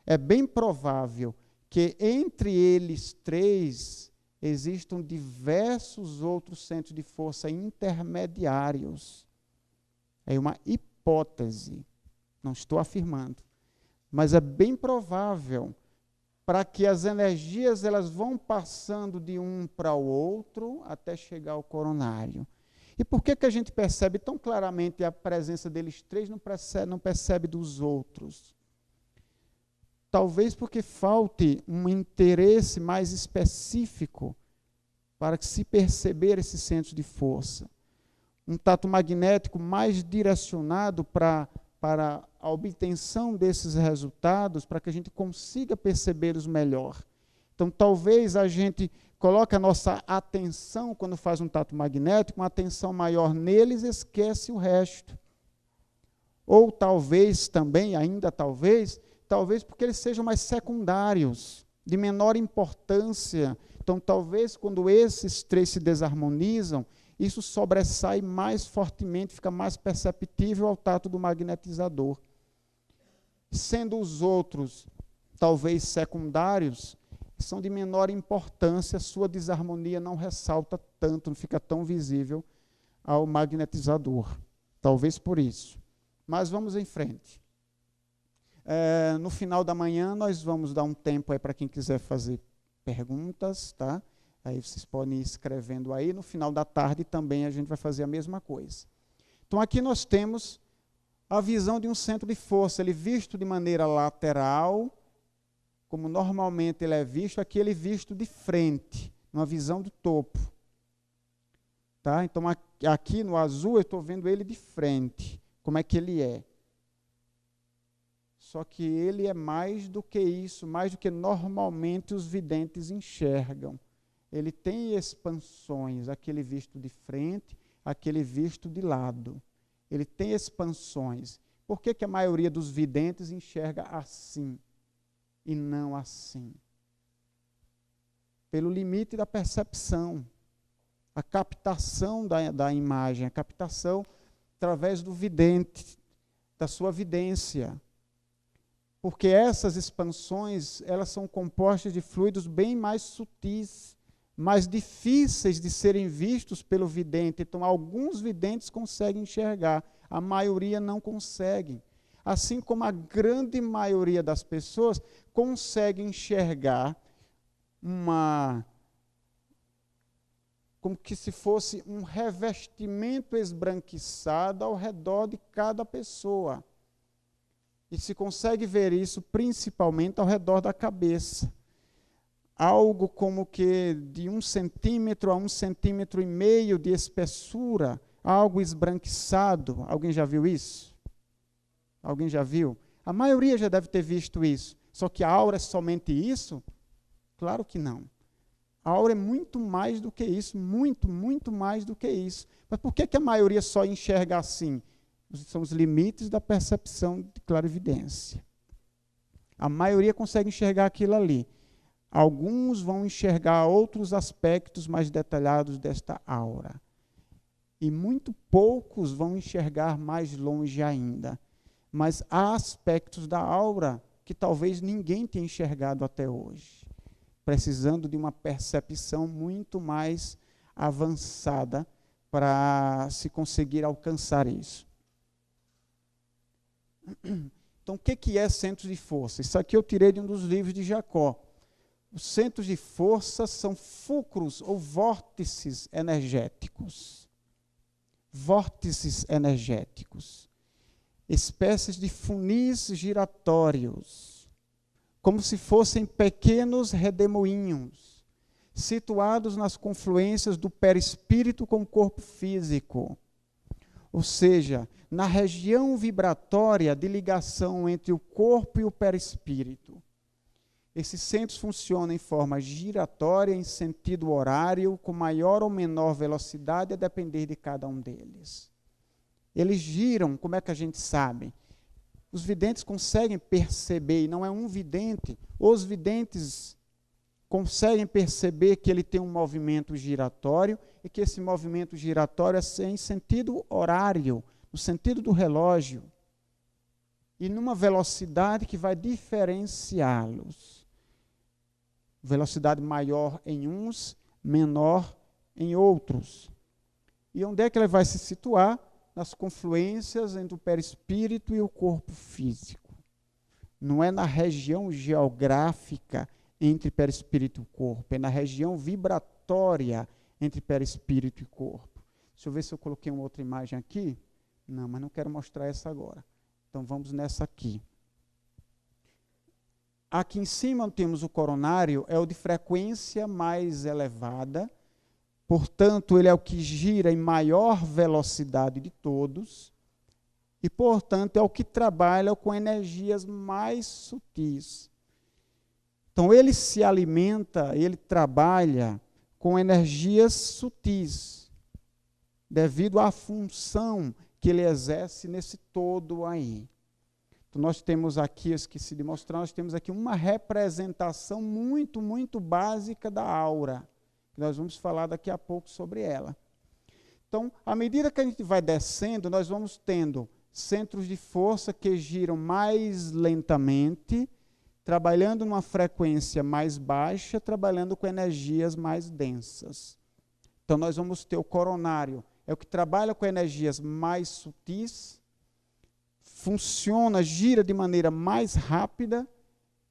É bem provável que entre eles três existam diversos outros centros de força intermediários. É uma hipótese, não estou afirmando, mas é bem provável, para que as energias elas vão passando de um para o outro até chegar ao coronário. E por que a gente percebe tão claramente a presença deles três, não percebe dos outros? Talvez porque falte um interesse mais específico para se perceber esses centros de força. Um tato magnético mais direcionado para a obtenção desses resultados, para que a gente consiga percebê-los melhor. Então, talvez a gente coloque a nossa atenção, quando faz um tato magnético, uma atenção maior neles e esquece o resto. Ou talvez também, ainda talvez porque eles sejam mais secundários, de menor importância. Então, talvez, quando esses três se desarmonizam, isso sobressai mais fortemente, fica mais perceptível ao tato do magnetizador. Sendo os outros, talvez, secundários, são de menor importância, sua desarmonia não ressalta tanto, não fica tão visível ao magnetizador. Talvez por isso. Mas vamos em frente. No final da manhã, nós vamos dar um tempo aí para quem quiser fazer perguntas, tá? Aí vocês podem ir escrevendo aí. No final da tarde também a gente vai fazer a mesma coisa. Então, aqui nós temos a visão de um centro de força, ele visto de maneira lateral, como normalmente ele é visto, aqui ele é visto de frente, numa visão do topo. Tá? Então, aqui no azul, eu estou vendo ele de frente, como é que ele é. Só que ele é mais do que isso, mais do que normalmente os videntes enxergam. ele tem expansões, aquele visto de frente, aquele visto de lado. Ele tem expansões. Por que a maioria dos videntes enxerga assim e não assim? Pelo limite da percepção, a captação da imagem, a captação através do vidente, da sua vidência. Porque essas expansões, elas são compostas de fluidos bem mais sutis, mais difíceis de serem vistos pelo vidente. Então, alguns videntes conseguem enxergar, a maioria não consegue. Assim como a grande maioria das pessoas consegue enxergar como que se fosse um revestimento esbranquiçado ao redor de cada pessoa. E se consegue ver isso principalmente ao redor da cabeça. Algo como que de 1 centímetro a 1,5 centímetro de espessura, algo esbranquiçado. Alguém já viu isso? Alguém já viu? A maioria já deve ter visto isso. Só que a aura é somente isso? Claro que não. A aura é muito mais do que isso, muito, muito mais do que isso. Mas por que a maioria só enxerga assim? São os limites da percepção de clarividência. A maioria consegue enxergar aquilo ali. Alguns vão enxergar outros aspectos mais detalhados desta aura. E muito poucos vão enxergar mais longe ainda. Mas há aspectos da aura que talvez ninguém tenha enxergado até hoje, precisando de uma percepção muito mais avançada para se conseguir alcançar isso. Então, o que é centros de força? Isso aqui eu tirei de um dos livros de Jacó. Os centros de força são fulcros ou vórtices energéticos. Vórtices energéticos. Espécies de funis giratórios, como se fossem pequenos redemoinhos, situados nas confluências do perispírito com o corpo físico. Ou seja, na região vibratória de ligação entre o corpo e o perispírito. Esses centros funcionam em forma giratória, em sentido horário, com maior ou menor velocidade, a depender de cada um deles. Eles giram, como é que a gente sabe? Os videntes conseguem perceber, e não é um vidente, os videntes conseguem perceber que ele tem um movimento giratório e que esse movimento giratório é em sentido horário, no sentido do relógio, e numa velocidade que vai diferenciá-los. Velocidade maior em uns, menor em outros. E onde é que ele vai se situar? Nas confluências entre o perispírito e o corpo físico. Não é na região geográfica entre perispírito e corpo, é na região vibratória entre perispírito e corpo. Deixa eu ver se eu coloquei uma outra imagem aqui. Não, mas não quero mostrar essa agora. Então vamos nessa aqui. Aqui em cima temos o coronário, é o de frequência mais elevada. Portanto, ele é o que gira em maior velocidade de todos e, portanto, é o que trabalha com energias mais sutis. Então, ele se alimenta, ele trabalha com energias sutis, devido à função que ele exerce nesse todo aí. Então, nós temos aqui, eu esqueci de mostrar, nós temos aqui uma representação muito, muito básica da aura. Nós vamos falar daqui a pouco sobre ela. Então, à medida que a gente vai descendo, nós vamos tendo centros de força que giram mais lentamente, trabalhando numa frequência mais baixa, trabalhando com energias mais densas. Então, nós vamos ter o coronário, é o que trabalha com energias mais sutis, funciona, gira de maneira mais rápida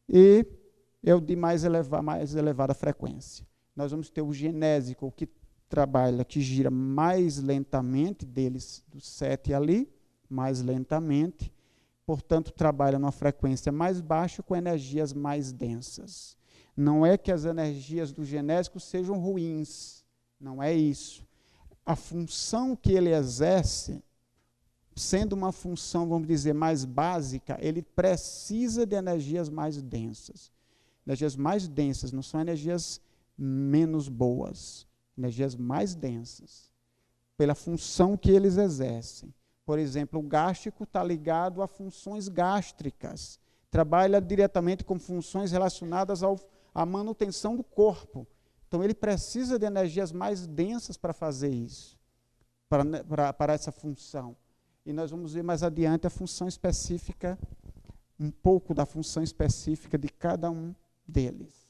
e é o de mais elevada frequência. Nós vamos ter o genésico, que trabalha, que gira mais lentamente, deles, dos 7 ali, mais lentamente, portanto, trabalha numa frequência mais baixa com energias mais densas. Não é que as energias do genésico sejam ruins, não é isso. A função que ele exerce, sendo uma função, vamos dizer, mais básica, ele precisa de energias mais densas. Energias mais densas, não são energias menos boas, energias mais densas, pela função que eles exercem. Por exemplo, o gástrico está ligado a funções gástricas, trabalha diretamente com funções relacionadas à manutenção do corpo. Então, ele precisa de energias mais densas para fazer isso, para essa função. E nós vamos ver mais adiante a função específica, um pouco da função específica de cada um deles.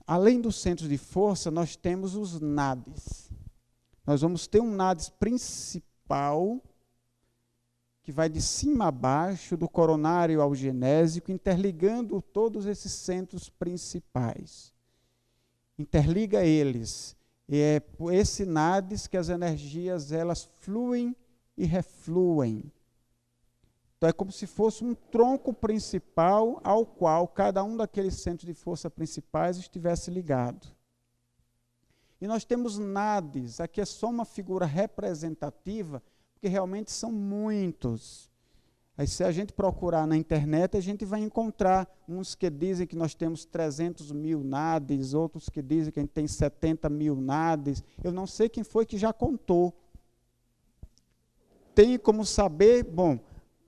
Além dos centros de força, nós temos os NADs. Nós vamos ter um NADs principal, que vai de cima a baixo, do coronário ao genésico, interligando todos esses centros principais. Interliga eles. E é por esse NADs que as energias elas fluem e refluem. Então é como se fosse um tronco principal ao qual cada um daqueles centros de força principais estivesse ligado. E nós temos NADs, aqui é só uma figura representativa, porque realmente são muitos. Aí se a gente procurar na internet, a gente vai encontrar uns que dizem que nós temos 300 mil NADs, outros que dizem que a gente tem 70 mil NADs. Eu não sei quem foi que já contou. Tem como saber, bom,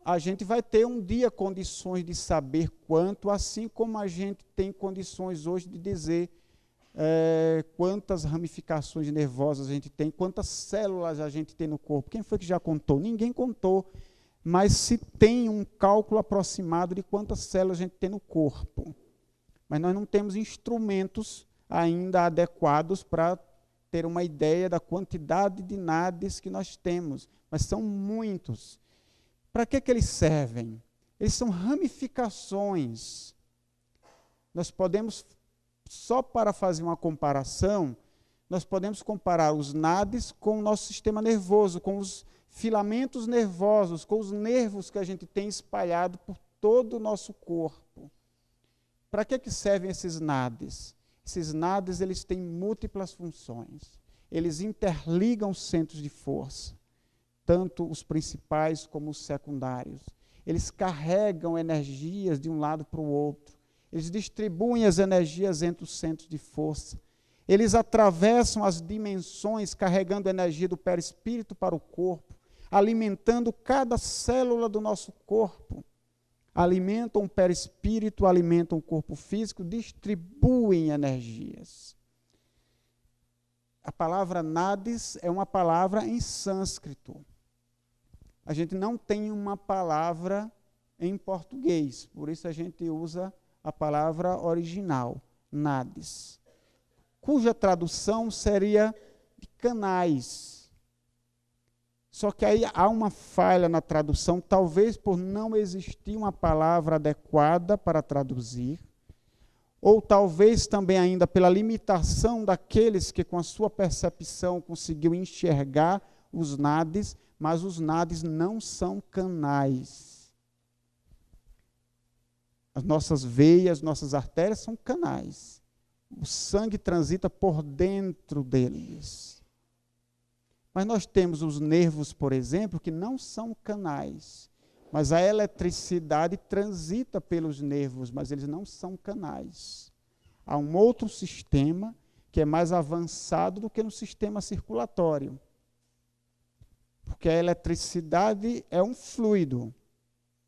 a gente vai ter um dia condições de saber quanto, assim como a gente tem condições hoje de dizer quantas ramificações nervosas a gente tem, quantas células a gente tem no corpo. Quem foi que já contou? Ninguém contou, mas se tem um cálculo aproximado de quantas células a gente tem no corpo. Mas nós não temos instrumentos ainda adequados para ter uma ideia da quantidade de NADs que nós temos, mas são muitos. Para que eles servem? Eles são ramificações. Nós podemos, só para fazer uma comparação, nós podemos comparar os NADs com o nosso sistema nervoso, com os filamentos nervosos, com os nervos que a gente tem espalhado por todo o nosso corpo. Para que servem esses NADs? Esses NADs eles têm múltiplas funções. Eles interligam os centros de força, tanto os principais como os secundários. Eles carregam energias de um lado para o outro. Eles distribuem as energias entre os centros de força. Eles atravessam as dimensões, carregando a energia do perispírito para o corpo, alimentando cada célula do nosso corpo. Alimentam o perispírito, alimentam o corpo físico, distribuem energias. A palavra nadis é uma palavra em sânscrito. A gente não tem uma palavra em português, por isso a gente usa a palavra original, nadis, cuja tradução seria de canais. Só que aí há uma falha na tradução, talvez por não existir uma palavra adequada para traduzir, ou talvez também ainda pela limitação daqueles que com a sua percepção conseguiu enxergar os nadis, mas os nadis não são canais. As nossas veias, nossas artérias são canais. O sangue transita por dentro deles. Mas nós temos os nervos, por exemplo, que não são canais. Mas a eletricidade transita pelos nervos, mas eles não são canais. Há um outro sistema que é mais avançado do que no sistema circulatório. Porque a eletricidade é um fluido.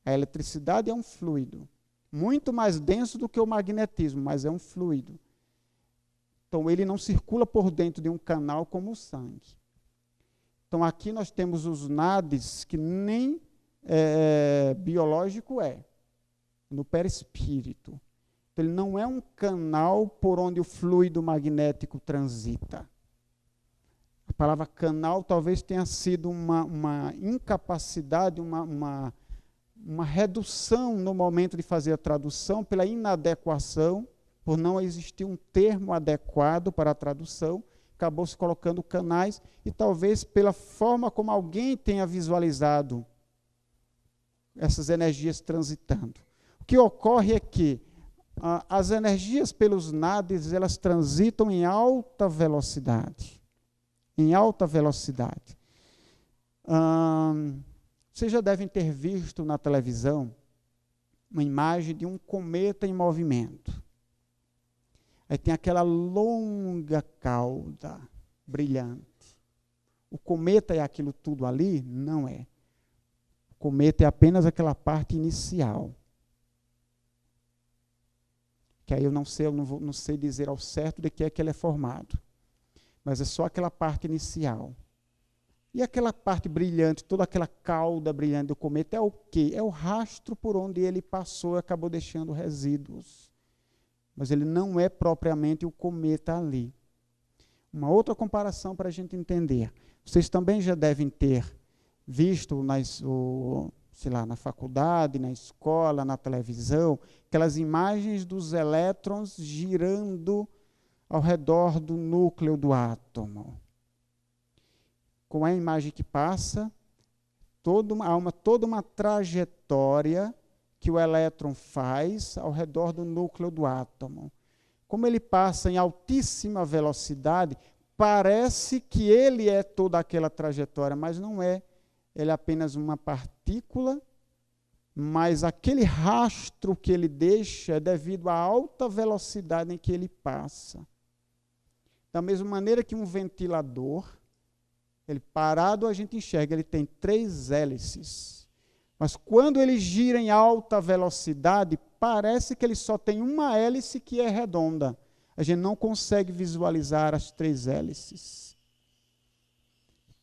A eletricidade é um fluido. Muito mais denso do que o magnetismo, mas é um fluido. Então, ele não circula por dentro de um canal como o sangue. Então, aqui nós temos os NADs, que nem biológico é, no perispírito. Então, ele não é um canal por onde o fluido magnético transita. A palavra canal talvez tenha sido uma incapacidade, uma redução no momento de fazer a tradução, pela inadequação, por não existir um termo adequado para a tradução, acabou se colocando canais, e talvez pela forma como alguém tenha visualizado essas energias transitando. O que ocorre é que as energias pelos NADs, elas transitam em alta velocidade. Em alta velocidade. Vocês já devem ter visto na televisão uma imagem de um cometa em movimento. Aí tem aquela longa cauda brilhante. O cometa é aquilo tudo ali? Não é. O cometa é apenas aquela parte inicial. Que aí eu não sei dizer ao certo de que é que ele é formado. Mas é só aquela parte inicial. E aquela parte brilhante, toda aquela cauda brilhante do cometa é o quê? É o rastro por onde ele passou e acabou deixando resíduos. Mas ele não é propriamente o cometa ali. Uma outra comparação para a gente entender. Vocês também já devem ter visto na faculdade, na escola, na televisão, aquelas imagens dos elétrons girando ao redor do núcleo do átomo. Com a imagem que passa, há toda uma trajetória que o elétron faz ao redor do núcleo do átomo. Como ele passa em altíssima velocidade, parece que ele é toda aquela trajetória, mas não é. Ele é apenas uma partícula, mas aquele rastro que ele deixa é devido à alta velocidade em que ele passa. Da mesma maneira que um ventilador, ele parado a gente enxerga, ele tem 3 hélices. Mas quando ele gira em alta velocidade, parece que ele só tem uma hélice que é redonda. A gente não consegue visualizar as 3 hélices.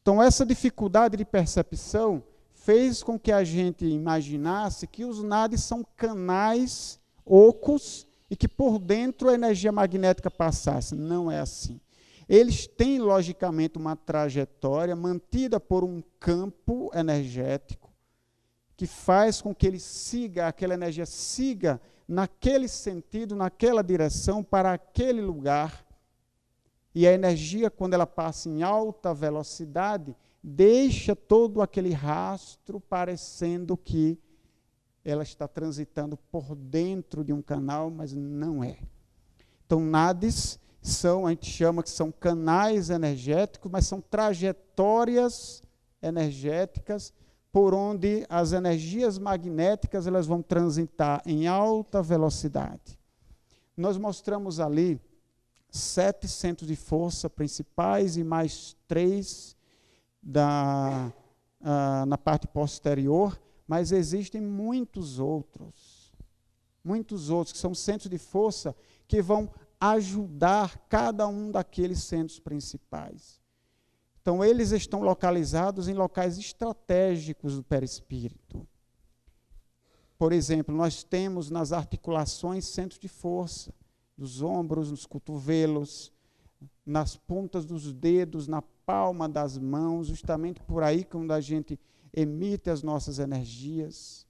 Então, essa dificuldade de percepção fez com que a gente imaginasse que os NADs são canais ocos e que por dentro a energia magnética passasse. Não é assim. Eles têm, logicamente, uma trajetória mantida por um campo energético que faz com que aquela energia siga naquele sentido, naquela direção, para aquele lugar. E a energia, quando ela passa em alta velocidade, deixa todo aquele rastro parecendo que ela está transitando por dentro de um canal, mas não é. Então, NADs a gente chama que são canais energéticos, mas são trajetórias energéticas por onde as energias magnéticas elas vão transitar em alta velocidade. Nós mostramos ali 7 centros de força principais e mais 3 na parte posterior, mas existem muitos outros que são centros de força que vão ajudar cada um daqueles centros principais. Então, eles estão localizados em locais estratégicos do perispírito. Por exemplo, nós temos nas articulações centros de força, nos ombros, nos cotovelos, nas pontas dos dedos, na palma das mãos, justamente por aí quando a gente emite as nossas energias.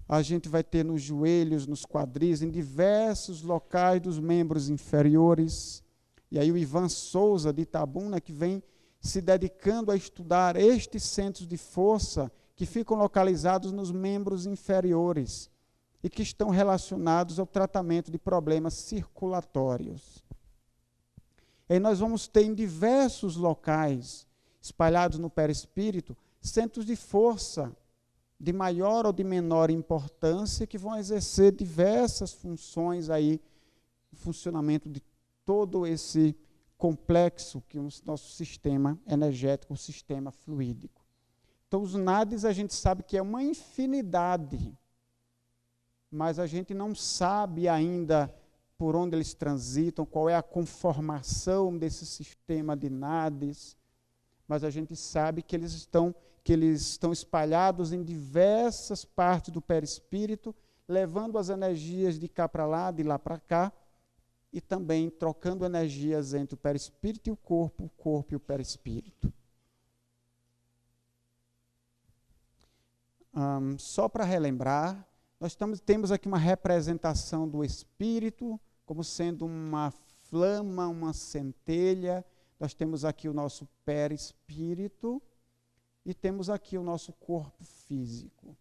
A gente vai ter nos joelhos, nos quadris, em diversos locais dos membros inferiores. E aí o Ivan Souza, de Itabuna, que vem se dedicando a estudar estes centros de força que ficam localizados nos membros inferiores e que estão relacionados ao tratamento de problemas circulatórios. E aí nós vamos ter em diversos locais, espalhados no perispírito, centros de força de maior ou de menor importância, que vão exercer diversas funções aí, no funcionamento de todo esse complexo que é o nosso sistema energético, o sistema fluídico. Então, os NADs a gente sabe que é uma infinidade, mas a gente não sabe ainda por onde eles transitam, qual é a conformação desse sistema de NADs, mas a gente sabe que eles estão espalhados em diversas partes do perispírito, levando as energias de cá para lá, de lá para cá, e também trocando energias entre o perispírito e o corpo e o perispírito. Só para relembrar, nós temos aqui uma representação do espírito, como sendo uma flama, uma centelha. Nós temos aqui o nosso perispírito e temos aqui o nosso corpo físico.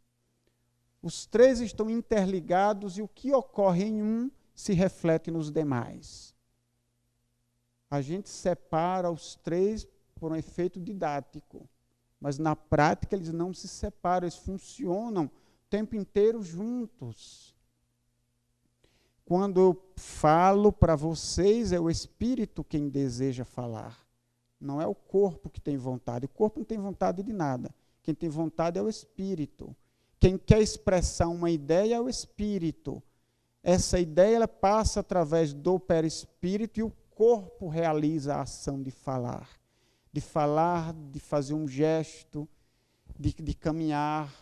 Os 3 estão interligados e o que ocorre em um se reflete nos demais. A gente separa os 3 por um efeito didático, mas na prática eles não se separam, eles funcionam tempo inteiro juntos. Quando eu falo para vocês, é o Espírito quem deseja falar. Não é o corpo que tem vontade. O corpo não tem vontade de nada. Quem tem vontade é o Espírito. Quem quer expressar uma ideia é o Espírito. Essa ideia ela passa através do perispírito e o corpo realiza a ação de falar. De falar, de fazer um gesto, de caminhar.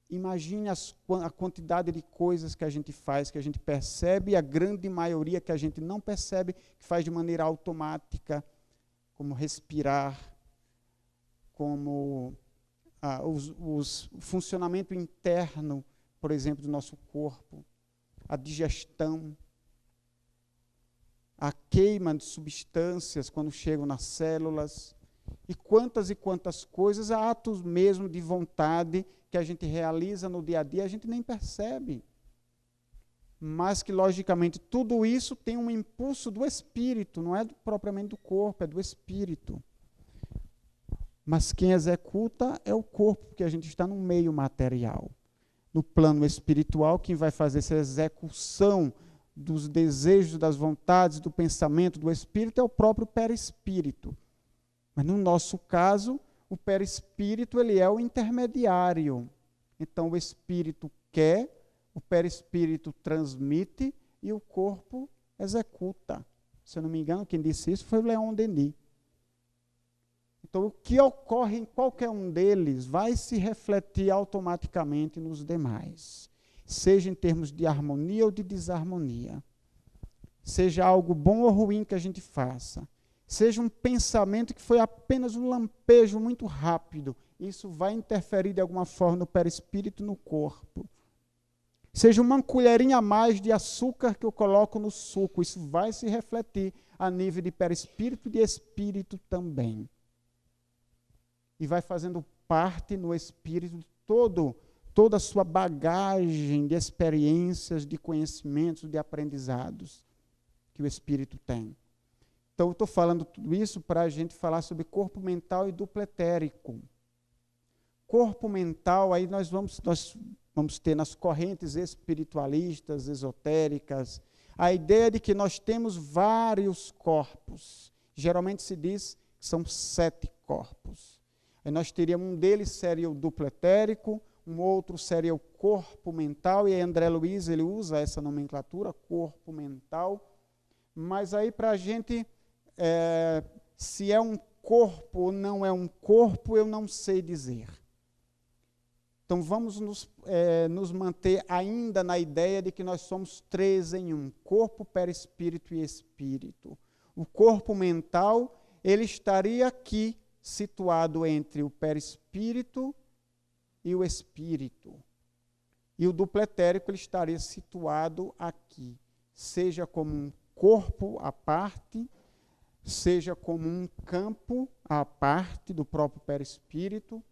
Imagine a quantidade de coisas que a gente faz, que a gente percebe, e a grande maioria que a gente não percebe, que faz de maneira automática, como respirar, como o funcionamento interno, por exemplo, do nosso corpo, a digestão, a queima de substâncias quando chegam nas células, e quantas coisas, atos mesmo de vontade que a gente realiza no dia a dia, a gente nem percebe. Mas que, logicamente, tudo isso tem um impulso do espírito, não é propriamente do corpo, é do espírito. Mas quem executa é o corpo, porque a gente está no meio material. No plano espiritual, quem vai fazer essa execução dos desejos, das vontades, do pensamento, do espírito, é o próprio perispírito. Mas no nosso caso, o perispírito ele é o intermediário. Então o espírito quer, o perispírito transmite e o corpo executa. Se eu não me engano, quem disse isso foi o Leon Denis. Então o que ocorre em qualquer um deles vai se refletir automaticamente nos demais. Seja em termos de harmonia ou de desarmonia. Seja algo bom ou ruim que a gente faça. Seja um pensamento que foi apenas um lampejo muito rápido, isso vai interferir de alguma forma no perispírito e no corpo. Seja uma colherinha a mais de açúcar que eu coloco no suco, isso vai se refletir a nível de perispírito e de espírito também. E vai fazendo parte no espírito de toda a sua bagagem de experiências, de conhecimentos, de aprendizados que o espírito tem. Então, eu estou falando tudo isso para a gente falar sobre corpo mental e duplo etérico. Corpo mental, aí nós vamos ter nas correntes espiritualistas, esotéricas, a ideia de que nós temos vários corpos. Geralmente se diz que são 7 corpos. Aí nós teríamos, um deles seria o duplo etérico, um outro seria o corpo mental, e aí André Luiz ele usa essa nomenclatura, corpo mental. Mas aí para a gente... se é um corpo ou não é um corpo, eu não sei dizer. Então, vamos nos manter ainda na ideia de que nós somos 3 em 1, corpo, perispírito e espírito. O corpo mental, ele estaria aqui, situado entre o perispírito e o espírito. E o duplo etérico, ele estaria situado aqui, seja como um corpo à parte, seja como um campo à parte do próprio perispírito,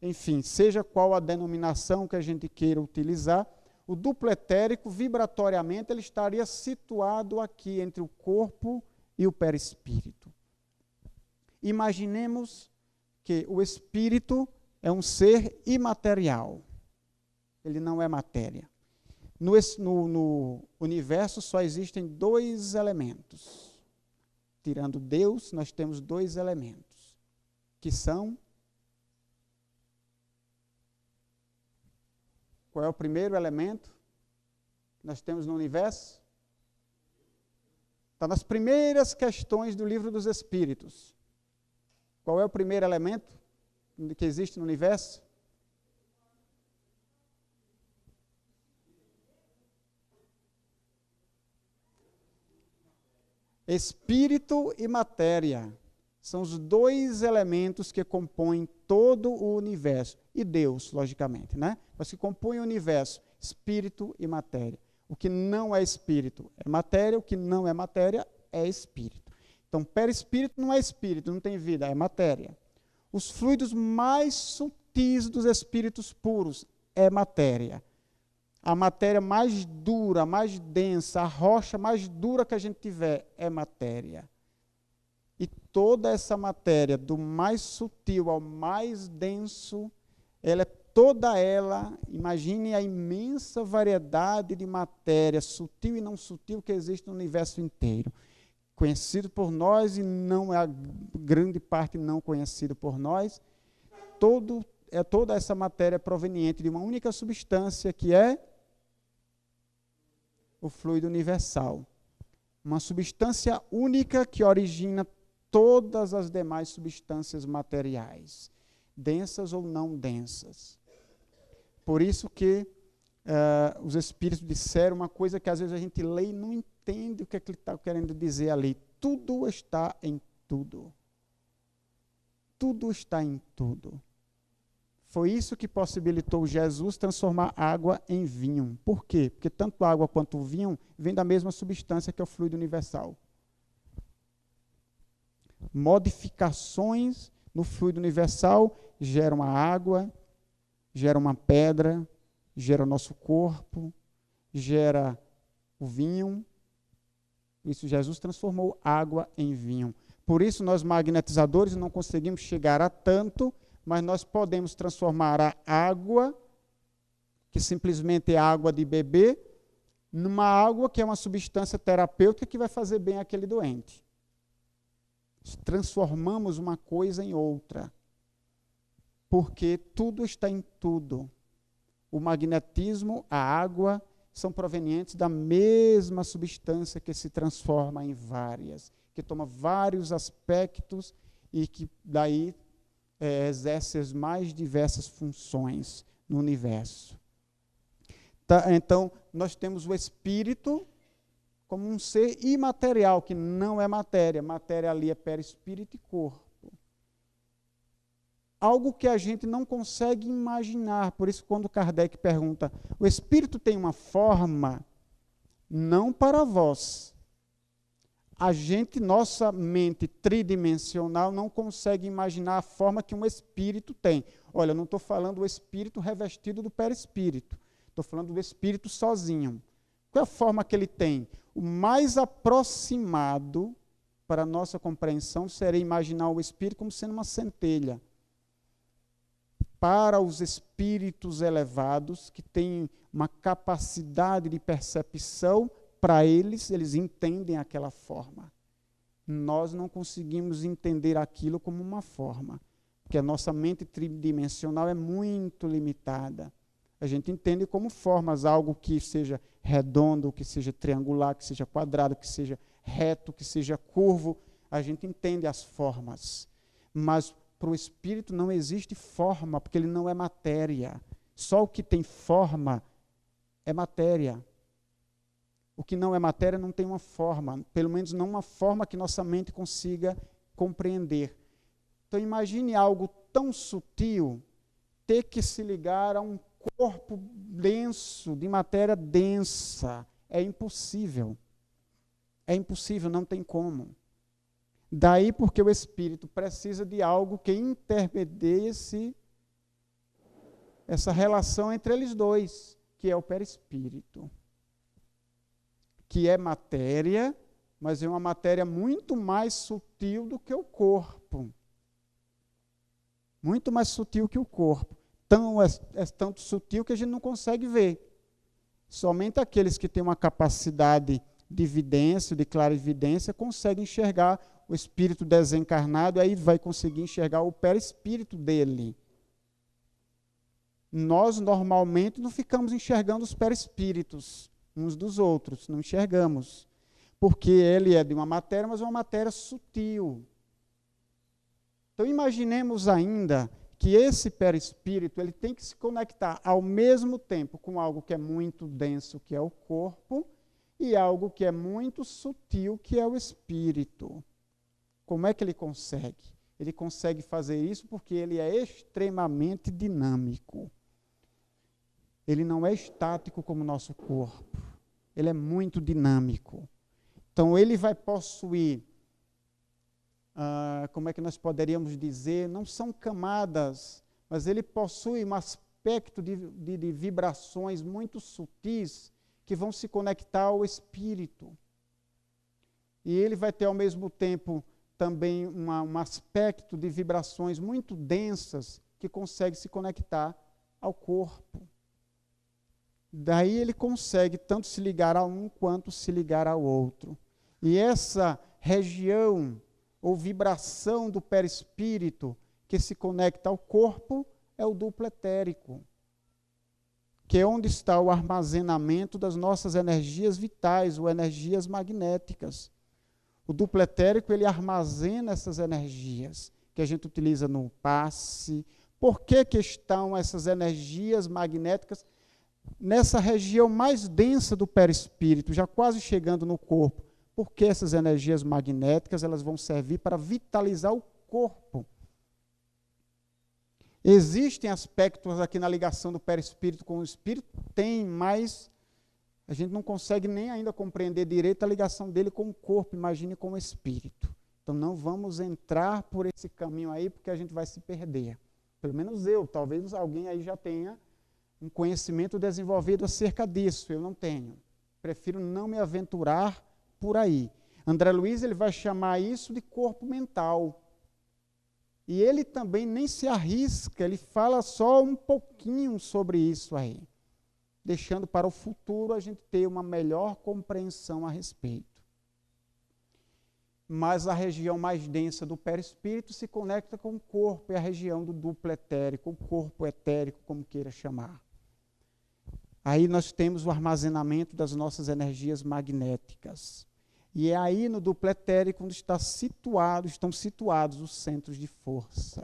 enfim, seja qual a denominação que a gente queira utilizar, o duplo etérico, vibratoriamente, ele estaria situado aqui entre o corpo e o perispírito. Imaginemos que o espírito é um ser imaterial, ele não é matéria. No universo só existem 2 elementos. Tirando Deus, nós temos 2 elementos, que são... Qual é o primeiro elemento que nós temos no universo? Está nas primeiras questões do Livro dos Espíritos. Qual é o primeiro elemento que existe no universo? Espírito e matéria são os 2 elementos que compõem todo o universo. E Deus, logicamente, né? Mas que compõem o universo, espírito e matéria. O que não é espírito é matéria, o que não é matéria é espírito. Então, perispírito não é espírito, não tem vida, é matéria. Os fluidos mais sutis dos espíritos puros é matéria. A matéria mais dura, mais densa, a rocha mais dura que a gente tiver é matéria. E toda essa matéria, do mais sutil ao mais denso, ela é toda ela, imagine a imensa variedade de matéria, sutil e não sutil, que existe no universo inteiro. Conhecido por nós e não a grande parte não conhecido por nós. Toda essa matéria proveniente de uma única substância, que é o fluido universal. Uma substância única que origina todas as demais substâncias materiais, densas ou não densas. Por isso que os Espíritos disseram uma coisa que às vezes a gente lê e não entende o que é que ele está querendo dizer ali. Tudo está em tudo. Tudo está em tudo. Foi isso que possibilitou Jesus transformar água em vinho. Por quê? Porque tanto a água quanto o vinho vêm da mesma substância, que é o fluido universal. Modificações no fluido universal geram a água, gera uma pedra, gera o nosso corpo, gera o vinho. Isso, Jesus transformou água em vinho. Por isso, nós magnetizadores não conseguimos chegar a tanto, mas nós podemos transformar a água, que simplesmente é água de beber, numa água que é uma substância terapêutica que vai fazer bem àquele doente. Transformamos uma coisa em outra, porque tudo está em tudo. O magnetismo, a água, são provenientes da mesma substância que se transforma em várias, que toma vários aspectos e que daí exerce as mais diversas funções no universo. Então, nós temos o espírito como um ser imaterial, que não é matéria. Matéria ali é perispírito e corpo. Algo que a gente não consegue imaginar. Por isso, quando Kardec pergunta, o espírito tem uma forma? Não para vós. Nossa mente tridimensional não consegue imaginar a forma que um espírito tem. Olha, eu não estou falando do espírito revestido do perispírito. Estou falando do espírito sozinho. Qual é a forma que ele tem? O mais aproximado para a nossa compreensão seria imaginar o espírito como sendo uma centelha. Para os espíritos elevados, que têm uma capacidade de percepção, para eles entendem aquela forma. Nós não conseguimos entender aquilo como uma forma, porque a nossa mente tridimensional é muito limitada. A gente entende como formas, algo que seja redondo, que seja triangular, que seja quadrado, que seja reto, que seja curvo. A gente entende as formas. Mas para o espírito não existe forma, porque ele não é matéria. Só o que tem forma é matéria. O que não é matéria não tem uma forma, pelo menos não uma forma que nossa mente consiga compreender. Então imagine algo tão sutil ter que se ligar a um corpo denso, de matéria densa. É impossível. É impossível, não tem como. Daí porque o espírito precisa de algo que intermedie essa relação entre eles dois, que é o perispírito. Que é matéria, mas é uma matéria muito mais sutil do que o corpo. Muito mais sutil que o corpo. É tanto sutil que a gente não consegue ver. Somente aqueles que têm uma capacidade de vidência, de clarividência, conseguem enxergar o espírito desencarnado, aí vai conseguir enxergar o perispírito dele. Nós, normalmente, não ficamos enxergando os perispíritos uns dos outros, não enxergamos, porque ele é de uma matéria, mas uma matéria sutil. Então imaginemos ainda que esse perispírito ele tem que se conectar ao mesmo tempo com algo que é muito denso, que é o corpo, e algo que é muito sutil, que é o espírito. Como é que ele consegue? Ele consegue fazer isso porque ele é extremamente dinâmico. Ele não é estático como o nosso corpo. Ele é muito dinâmico. Então, ele vai possuir, como é que nós poderíamos dizer, não são camadas, mas ele possui um aspecto de vibrações muito sutis que vão se conectar ao espírito. E ele vai ter, ao mesmo tempo, também um aspecto de vibrações muito densas que consegue se conectar ao corpo. Daí ele consegue tanto se ligar a um quanto se ligar ao outro. E essa região ou vibração do perispírito que se conecta ao corpo é o duplo etérico, que é onde está o armazenamento das nossas energias vitais, ou energias magnéticas. O duplo etérico, ele armazena essas energias que a gente utiliza no passe. Por que estão essas energias magnéticas nessa região mais densa do perispírito, já quase chegando no corpo? Porque essas energias magnéticas, elas vão servir para vitalizar o corpo. Existem aspectos aqui na ligação do perispírito com o espírito? Tem, mas a gente não consegue nem ainda compreender direito a ligação dele com o corpo, imagine com o espírito. Então não vamos entrar por esse caminho aí, porque a gente vai se perder. Pelo menos eu, talvez alguém aí já tenha um conhecimento desenvolvido acerca disso, eu não tenho. Prefiro não me aventurar por aí. André Luiz, ele vai chamar isso de corpo mental. E ele também nem se arrisca, ele fala só um pouquinho sobre isso aí, deixando para o futuro a gente ter uma melhor compreensão a respeito. Mas a região mais densa do perispírito se conecta com o corpo, é a região do duplo etérico, o corpo etérico, como queira chamar. Aí nós temos o armazenamento das nossas energias magnéticas. E é aí no duplo etérico onde estão situados os centros de força.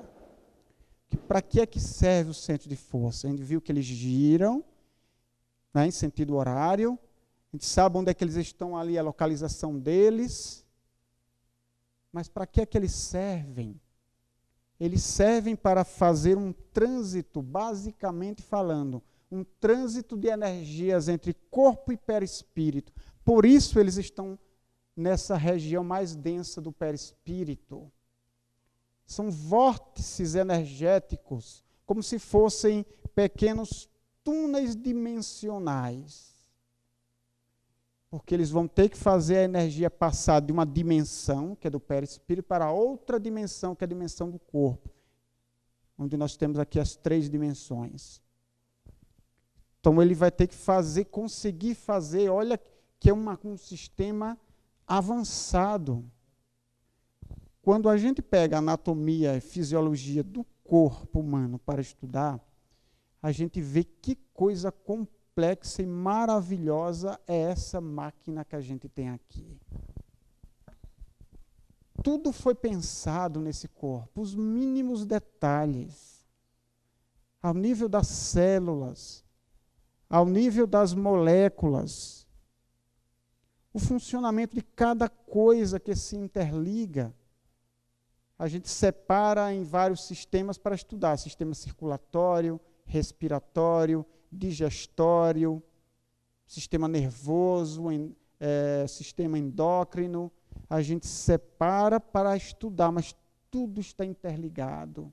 Para que é que serve o centro de força? A gente viu que eles giram, né, em sentido horário. A gente sabe onde é que eles estão ali, a localização deles. Mas para que é que eles servem? Eles servem para fazer um trânsito, basicamente falando, um trânsito de energias entre corpo e perispírito. Por isso eles estão nessa região mais densa do perispírito. São vórtices energéticos, como se fossem pequenos túneis dimensionais. Porque eles vão ter que fazer a energia passar de uma dimensão, que é do perispírito, para outra dimensão, que é a dimensão do corpo. Onde nós temos aqui as 3 dimensões. Então ele vai ter que conseguir fazer, olha que é um sistema avançado. Quando a gente pega a anatomia e fisiologia do corpo humano para estudar, a gente vê que coisa complexa e maravilhosa é essa máquina que a gente tem aqui. Tudo foi pensado nesse corpo, os mínimos detalhes, ao nível das células, ao nível das moléculas, o funcionamento de cada coisa que se interliga. A gente separa em vários sistemas para estudar: sistema circulatório, respiratório, digestório, sistema nervoso, sistema endócrino. A gente separa para estudar, mas tudo está interligado.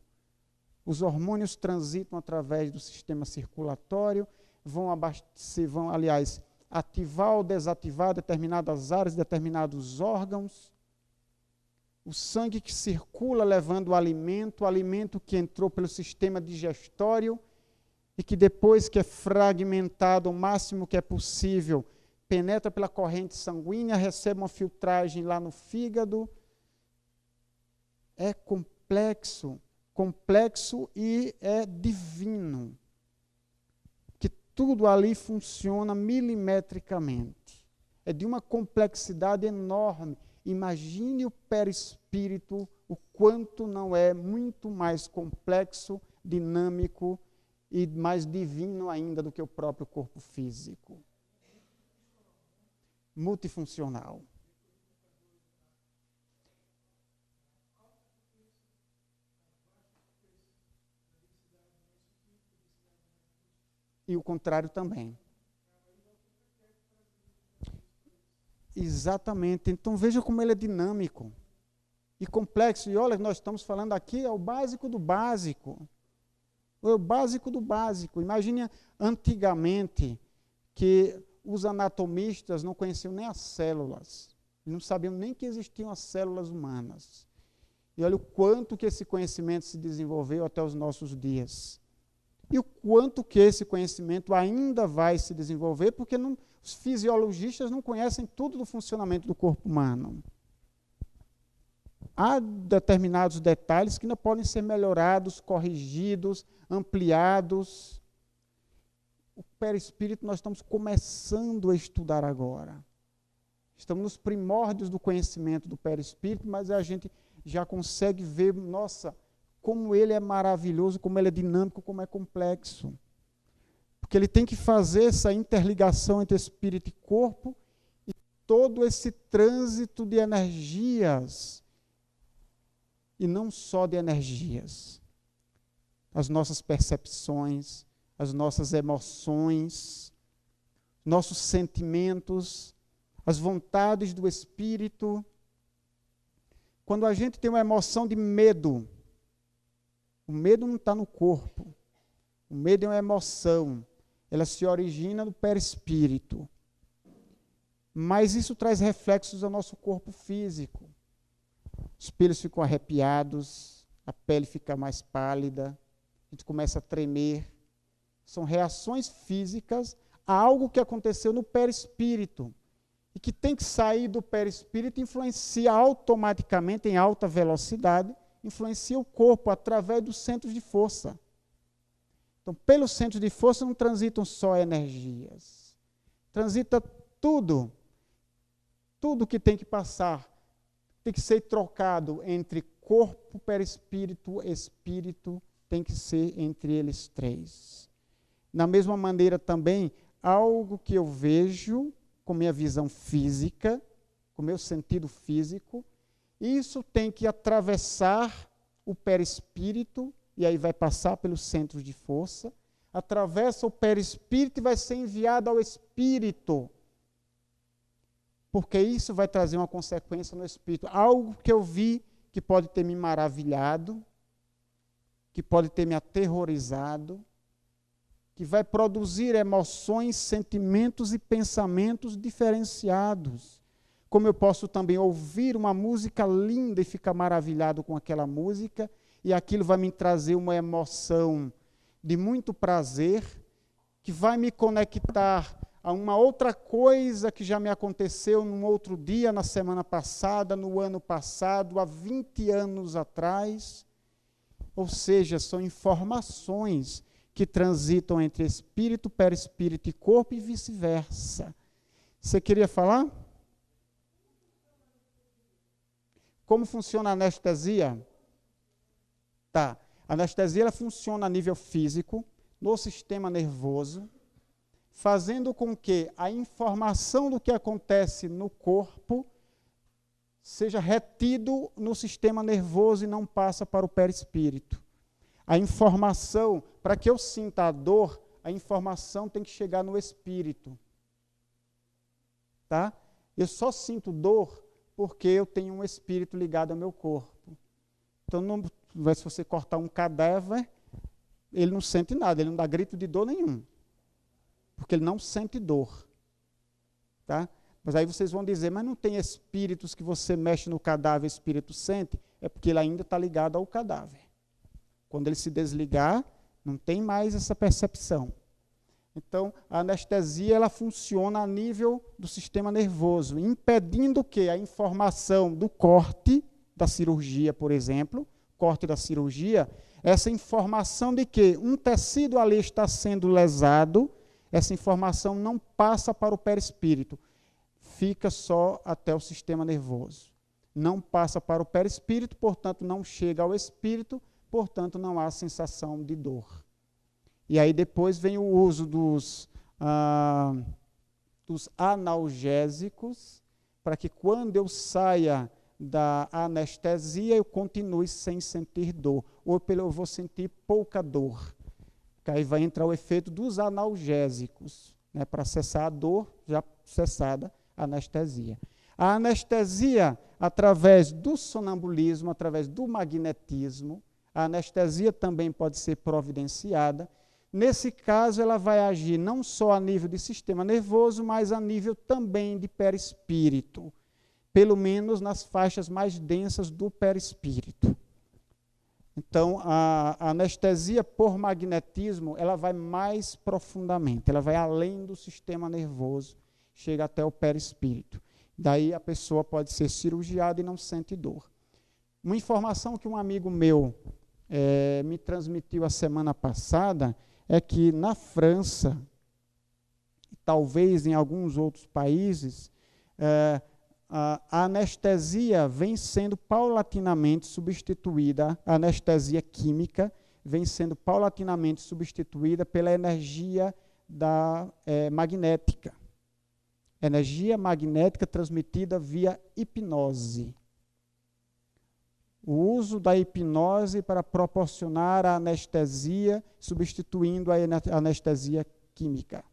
Os hormônios transitam através do sistema circulatório, vão ativar ou desativar determinadas áreas, determinados órgãos. O sangue que circula levando o alimento que entrou pelo sistema digestório e que depois que é fragmentado o máximo que é possível, penetra pela corrente sanguínea, recebe uma filtragem lá no fígado. É complexo e é divino. Tudo ali funciona milimetricamente. É de uma complexidade enorme. Imagine o perispírito, o quanto não é muito mais complexo, dinâmico e mais divino ainda do que o próprio corpo físico. Multifuncional. E o contrário também. Exatamente. Então veja como ele é dinâmico e complexo. E olha, nós estamos falando aqui, é o básico do básico. É o básico do básico. Imagine antigamente que os anatomistas não conheciam nem as células. Não sabiam nem que existiam as células humanas. E olha o quanto que esse conhecimento se desenvolveu até os nossos dias. e o quanto que esse conhecimento ainda vai se desenvolver, porque os fisiologistas não conhecem tudo do funcionamento do corpo humano. Há determinados detalhes que ainda podem ser melhorados, corrigidos, ampliados. O perispírito nós estamos começando a estudar agora. Estamos nos primórdios do conhecimento do perispírito, mas a gente já consegue ver, nossa, como ele é maravilhoso, como ele é dinâmico, como é complexo. Porque ele tem que fazer essa interligação entre espírito e corpo e todo esse trânsito de energias. E não só de energias. As nossas percepções, as nossas emoções, nossos sentimentos, as vontades do espírito. Quando a gente tem uma emoção de medo, o medo não está no corpo. O medo é uma emoção. Ela se origina no perispírito. Mas isso traz reflexos ao nosso corpo físico. Os pelos ficam arrepiados, a pele fica mais pálida, a gente começa a tremer. São reações físicas a algo que aconteceu no perispírito e que tem que sair do perispírito e influencia automaticamente, em alta velocidade, influencia o corpo através dos centros de força. Então, pelos centros de força não transitam só energias. Transita tudo que tem que passar. Tem que ser trocado entre corpo, perispírito, espírito, tem que ser entre eles três. Da mesma maneira também, algo que eu vejo com minha visão física, com meu sentido físico, isso tem que atravessar o perispírito, e aí vai passar pelos centros de força, atravessa o perispírito e vai ser enviado ao espírito. Porque isso vai trazer uma consequência no espírito. Algo que eu vi que pode ter me maravilhado, que pode ter me aterrorizado, que vai produzir emoções, sentimentos e pensamentos diferenciados. Como eu posso também ouvir uma música linda e ficar maravilhado com aquela música, e aquilo vai me trazer uma emoção de muito prazer, que vai me conectar a uma outra coisa que já me aconteceu num outro dia, na semana passada, no ano passado, há 20 anos atrás. Ou seja, são informações que transitam entre espírito, perispírito e corpo e vice-versa. Você queria falar? Como funciona a anestesia? Tá. A anestesia ela funciona a nível físico, no sistema nervoso, fazendo com que a informação do que acontece no corpo seja retido no sistema nervoso e não passa para o perispírito. A informação, para que eu sinta a dor, a informação tem que chegar no espírito. Tá? Eu só sinto dor porque eu tenho um espírito ligado ao meu corpo. Então, se você cortar um cadáver, ele não sente nada, ele não dá grito de dor nenhum. Porque ele não sente dor. Tá? Mas aí vocês vão dizer, mas não tem espíritos que você mexe no cadáver, o espírito sente? É porque ele ainda está ligado ao cadáver. Quando ele se desligar, não tem mais essa percepção. Então, a anestesia ela funciona a nível do sistema nervoso, impedindo que a informação do corte da cirurgia, por exemplo, corte da cirurgia, essa informação de que um tecido ali está sendo lesado, essa informação não passa para o perispírito, fica só até o sistema nervoso. Não passa para o perispírito, portanto, não chega ao espírito, portanto, não há sensação de dor. E aí depois vem o uso dos analgésicos, para que quando eu saia da anestesia, eu continue sem sentir dor, ou eu vou sentir pouca dor. Que aí vai entrar o efeito dos analgésicos, né, para cessar a dor, já cessada a anestesia. A anestesia, através do sonambulismo, através do magnetismo, a anestesia também pode ser providenciada. Nesse caso, ela vai agir não só a nível de sistema nervoso, mas a nível também de perispírito, pelo menos nas faixas mais densas do perispírito. Então, a anestesia por magnetismo, ela vai mais profundamente, ela vai além do sistema nervoso, chega até o perispírito. Daí a pessoa pode ser cirurgiada e não sente dor. Uma informação que um amigo meu me transmitiu a semana passada é que na França, talvez em alguns outros países, a anestesia vem sendo paulatinamente substituída, a anestesia química vem sendo paulatinamente substituída pela energia magnética. Energia magnética transmitida via hipnose. O uso da hipnose para proporcionar a anestesia, substituindo a anestesia química.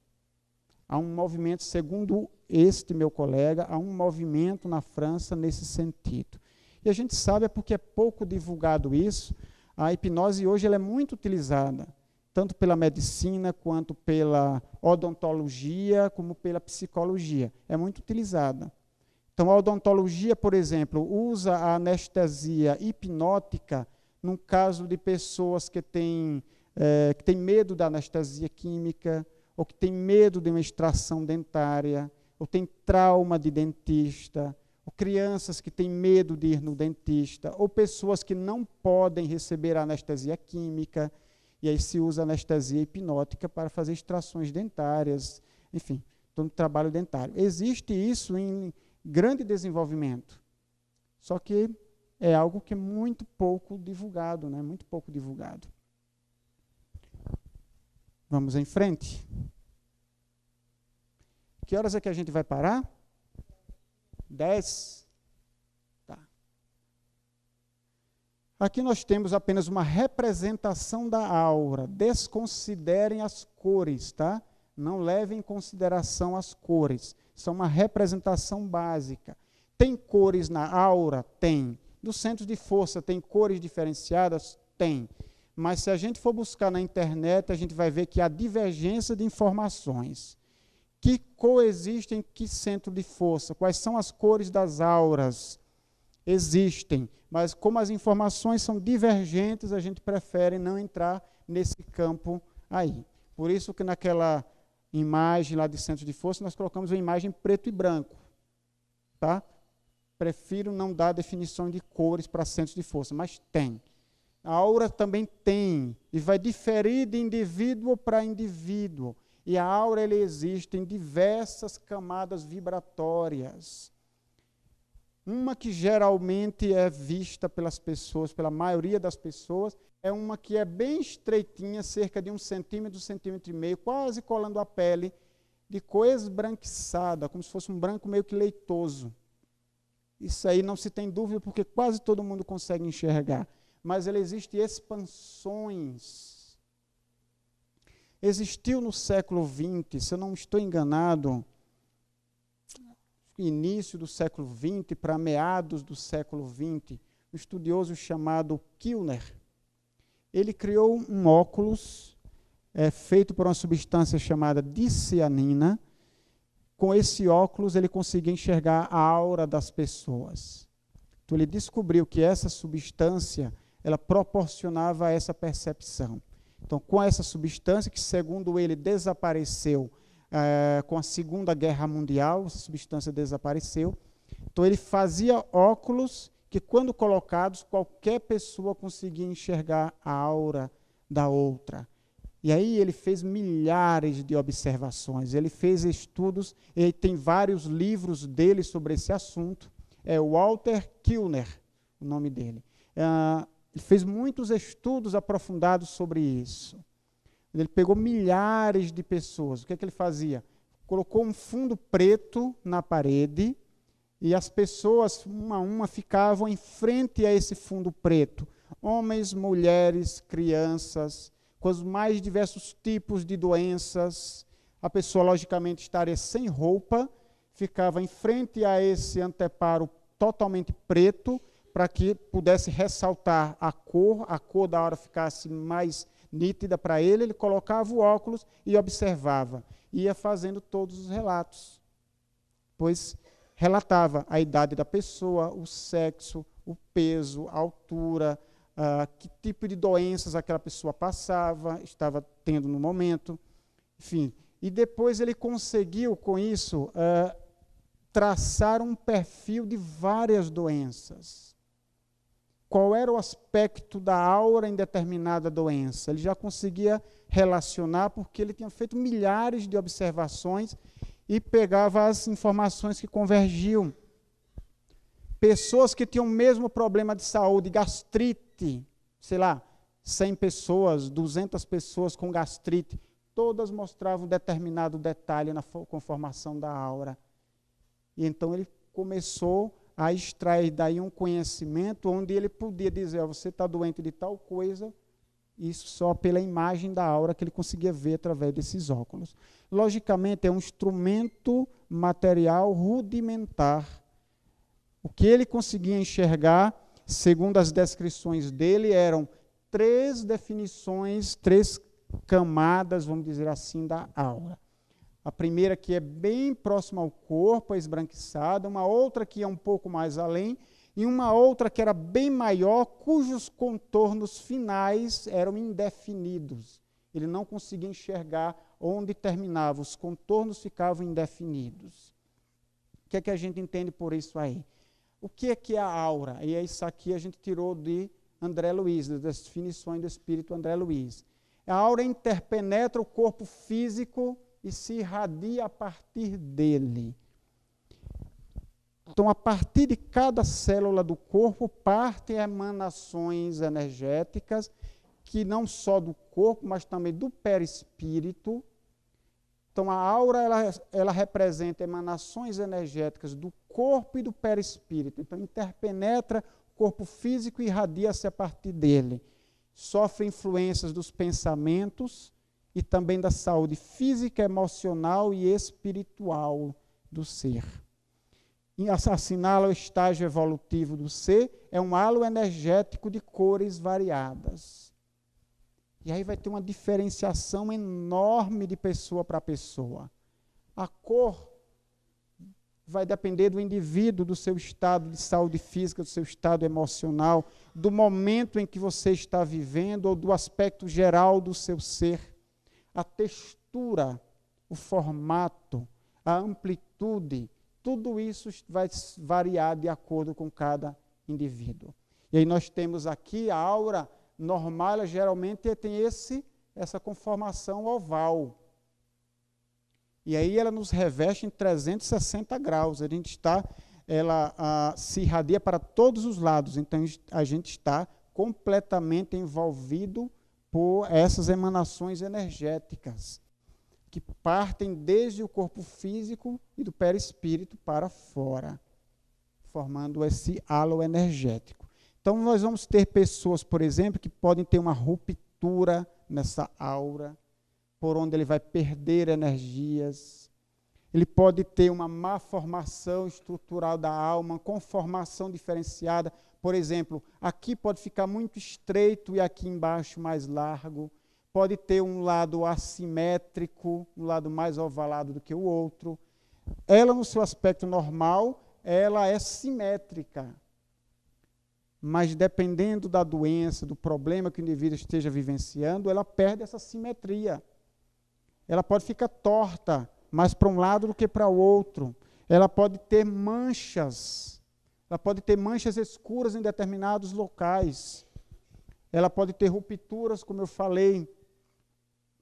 Há um movimento, segundo este meu colega, há um movimento na França nesse sentido. E a gente sabe, porque é pouco divulgado isso, a hipnose hoje ela é muito utilizada, tanto pela medicina, quanto pela odontologia, como pela psicologia. É muito utilizada. Então, a odontologia, por exemplo, usa a anestesia hipnótica num caso de pessoas que têm medo da anestesia química, ou que têm medo de uma extração dentária, ou têm trauma de dentista, ou crianças que têm medo de ir no dentista, ou pessoas que não podem receber a anestesia química, e aí se usa a anestesia hipnótica para fazer extrações dentárias, enfim, todo o trabalho dentário. Existe isso em grande desenvolvimento, só que é algo que é muito pouco divulgado, né? Muito pouco divulgado. Vamos em frente. Que horas é que a gente vai parar? 10? Tá. Aqui nós temos apenas uma representação da aura. Desconsiderem as cores, tá? Não levem em consideração as cores. São uma representação básica. Tem cores na aura? Tem. Dos centros de força, tem cores diferenciadas? Tem. Mas se a gente for buscar na internet, a gente vai ver que há divergência de informações. Que coexistem, que centro de força? Quais são as cores das auras? Existem, mas como as informações são divergentes, a gente prefere não entrar nesse campo aí. Por isso que naquela imagem lá de centro de força, nós colocamos uma imagem preto e branco. Tá? Prefiro não dar definição de cores para centros de força, mas tem. A aura também tem, e vai diferir de indivíduo para indivíduo. E a aura ele existe em diversas camadas vibratórias. Uma que geralmente é vista pelas pessoas, pela maioria das pessoas, é uma que é bem estreitinha, cerca de 1 centímetro, 1,5 centímetros, quase colando a pele, de cor esbranquiçada, como se fosse um branco meio que leitoso. Isso aí não se tem dúvida, porque quase todo mundo consegue enxergar. Mas ele existe expansões. Existiu no século XX, se eu não estou enganado, início do século XX para meados do século XX, um estudioso chamado Kilner. Ele criou um óculos feito por uma substância chamada dicianina. Com esse óculos ele conseguia enxergar a aura das pessoas. Então ele descobriu que essa substância ela proporcionava essa percepção. Então, com essa substância, que segundo ele desapareceu com a Segunda Guerra Mundial, essa substância desapareceu, então ele fazia óculos que, quando colocados, qualquer pessoa conseguia enxergar a aura da outra. E aí ele fez milhares de observações, ele fez estudos, ele tem vários livros dele sobre esse assunto, é Walter Kilner, o nome dele. Ele fez muitos estudos aprofundados sobre isso. Ele pegou milhares de pessoas. O que é que ele fazia? Colocou um fundo preto na parede e as pessoas, uma a uma, ficavam em frente a esse fundo preto. Homens, mulheres, crianças, com os mais diversos tipos de doenças. A pessoa, logicamente, estaria sem roupa, ficava em frente a esse anteparo totalmente preto, para que pudesse ressaltar a cor da aura ficasse mais nítida para ele. Ele colocava o óculos e observava. Ia fazendo todos os relatos. Pois relatava a idade da pessoa, o sexo, o peso, a altura, que tipo de doenças aquela pessoa estava tendo no momento, enfim. E depois ele conseguiu, com isso, traçar um perfil de várias doenças. Qual era o aspecto da aura em determinada doença? Ele já conseguia relacionar, porque ele tinha feito milhares de observações e pegava as informações que convergiam. Pessoas que tinham o mesmo problema de saúde, gastrite, sei lá, 100 pessoas, 200 pessoas com gastrite, todas mostravam um determinado detalhe na conformação da aura. E então ele começou a extrair daí um conhecimento onde ele podia dizer, você está doente de tal coisa, isso só pela imagem da aura que ele conseguia ver através desses óculos. Logicamente, é um instrumento material rudimentar. O que ele conseguia enxergar, segundo as descrições dele, eram 3 definições, 3 camadas, vamos dizer assim, da aura. A primeira que é bem próxima ao corpo, é esbranquiçada, uma outra que é um pouco mais além, e uma outra que era bem maior, cujos contornos finais eram indefinidos. Ele não conseguia enxergar onde terminava, os contornos ficavam indefinidos. O que é que a gente entende por isso aí? O que é a aura? E isso aqui a gente tirou de André Luiz, das definições do espírito André Luiz. A aura interpenetra o corpo físico e se irradia a partir dele. Então, a partir de cada célula do corpo, partem emanações energéticas, que não só do corpo, mas também do perispírito. Então, a aura ela representa emanações energéticas do corpo e do perispírito. Então, interpenetra o corpo físico e irradia-se a partir dele. Sofre influências dos pensamentos e também da saúde física, emocional e espiritual do ser. E assinala o estágio evolutivo do ser, é um halo energético de cores variadas. E aí vai ter uma diferenciação enorme de pessoa para pessoa. A cor vai depender do indivíduo, do seu estado de saúde física, do seu estado emocional, do momento em que você está vivendo ou do aspecto geral do seu ser. A textura, o formato, a amplitude, tudo isso vai variar de acordo com cada indivíduo. E aí nós temos aqui a aura normal, ela geralmente tem essa conformação oval. E aí ela nos reveste em 360 graus. Ela se irradia para todos os lados. Então a gente está completamente envolvido por essas emanações energéticas, que partem desde o corpo físico e do perispírito para fora, formando esse halo energético. Então, nós vamos ter pessoas, por exemplo, que podem ter uma ruptura nessa aura, por onde ele vai perder energias. Ele pode ter uma má formação estrutural da alma, uma conformação diferenciada. Por exemplo, aqui pode ficar muito estreito e aqui embaixo mais largo. Pode ter um lado assimétrico, um lado mais ovalado do que o outro. Ela, no seu aspecto normal, ela é simétrica. Mas dependendo da doença, do problema que o indivíduo esteja vivenciando, ela perde essa simetria. Ela pode ficar torta, mais para um lado do que para o outro. Ela pode ter manchas. Ela pode ter manchas escuras em determinados locais. Ela pode ter rupturas, como eu falei.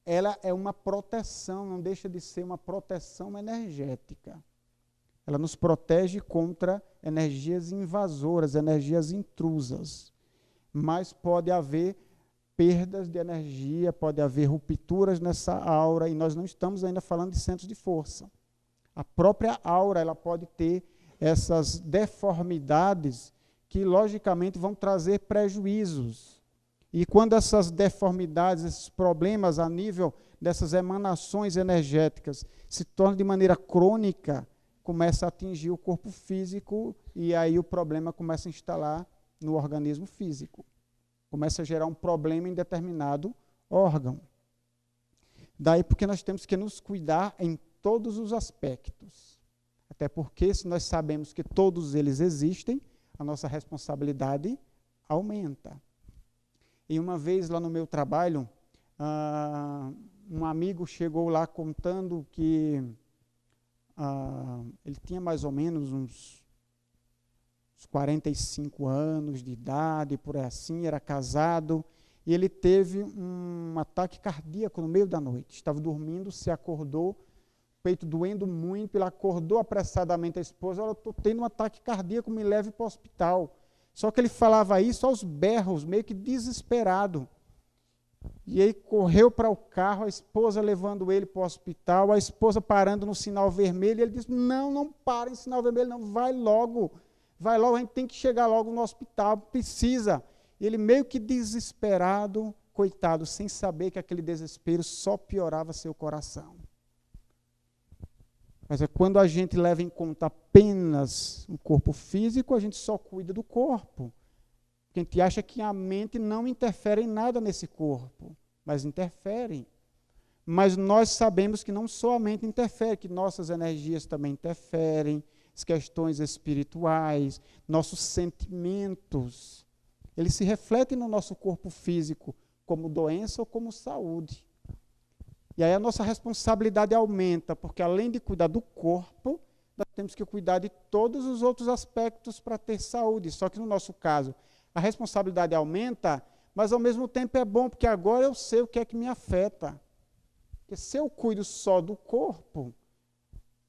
Ela é uma proteção, não deixa de ser uma proteção energética. Ela nos protege contra energias invasoras, energias intrusas. Mas pode haver perdas de energia, pode haver rupturas nessa aura, e nós não estamos ainda falando de centros de força. A própria aura ela pode ter essas deformidades que, logicamente, vão trazer prejuízos. E quando essas deformidades, esses problemas a nível dessas emanações energéticas se tornam de maneira crônica, começa a atingir o corpo físico e aí o problema começa a instalar no organismo físico. Começa a gerar um problema em determinado órgão. Daí porque nós temos que nos cuidar em todos os aspectos. Até porque, se nós sabemos que todos eles existem, a nossa responsabilidade aumenta. E uma vez lá no meu trabalho, um amigo chegou lá contando que ele tinha mais ou menos uns 45 anos de idade, por aí assim, era casado, e ele teve um ataque cardíaco no meio da noite. Estava dormindo, se acordou, peito doendo muito, ele acordou apressadamente a esposa, olha, eu estou tendo um ataque cardíaco, me leve para o hospital. Só que ele falava isso aos berros, meio que desesperado. E aí correu para o carro, a esposa levando ele para o hospital, a esposa parando no sinal vermelho, e ele disse, não para em sinal vermelho, não, vai logo, a gente tem que chegar logo no hospital, precisa. E ele meio que desesperado, coitado, sem saber que aquele desespero só piorava seu coração. Mas é quando a gente leva em conta apenas o corpo físico, a gente só cuida do corpo. Porque a gente acha que a mente não interfere em nada nesse corpo, mas interfere. Mas nós sabemos que não só a mente interfere, que nossas energias também interferem, as questões espirituais, nossos sentimentos, eles se refletem no nosso corpo físico, como doença ou como saúde. E aí a nossa responsabilidade aumenta, porque além de cuidar do corpo, nós temos que cuidar de todos os outros aspectos para ter saúde. Só que no nosso caso, a responsabilidade aumenta, mas ao mesmo tempo é bom, porque agora eu sei o que é que me afeta. Porque se eu cuido só do corpo,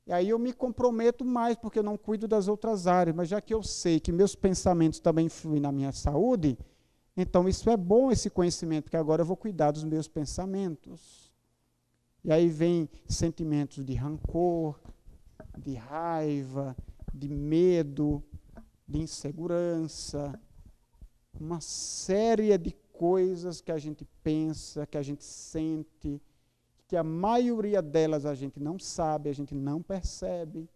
e aí eu me comprometo mais, porque eu não cuido das outras áreas. Mas já que eu sei que meus pensamentos também influem na minha saúde, então isso é bom, esse conhecimento, porque agora eu vou cuidar dos meus pensamentos. E aí vem sentimentos de rancor, de raiva, de medo, de insegurança, uma série de coisas que a gente pensa, que a gente sente, que a maioria delas a gente não sabe, a gente não percebe,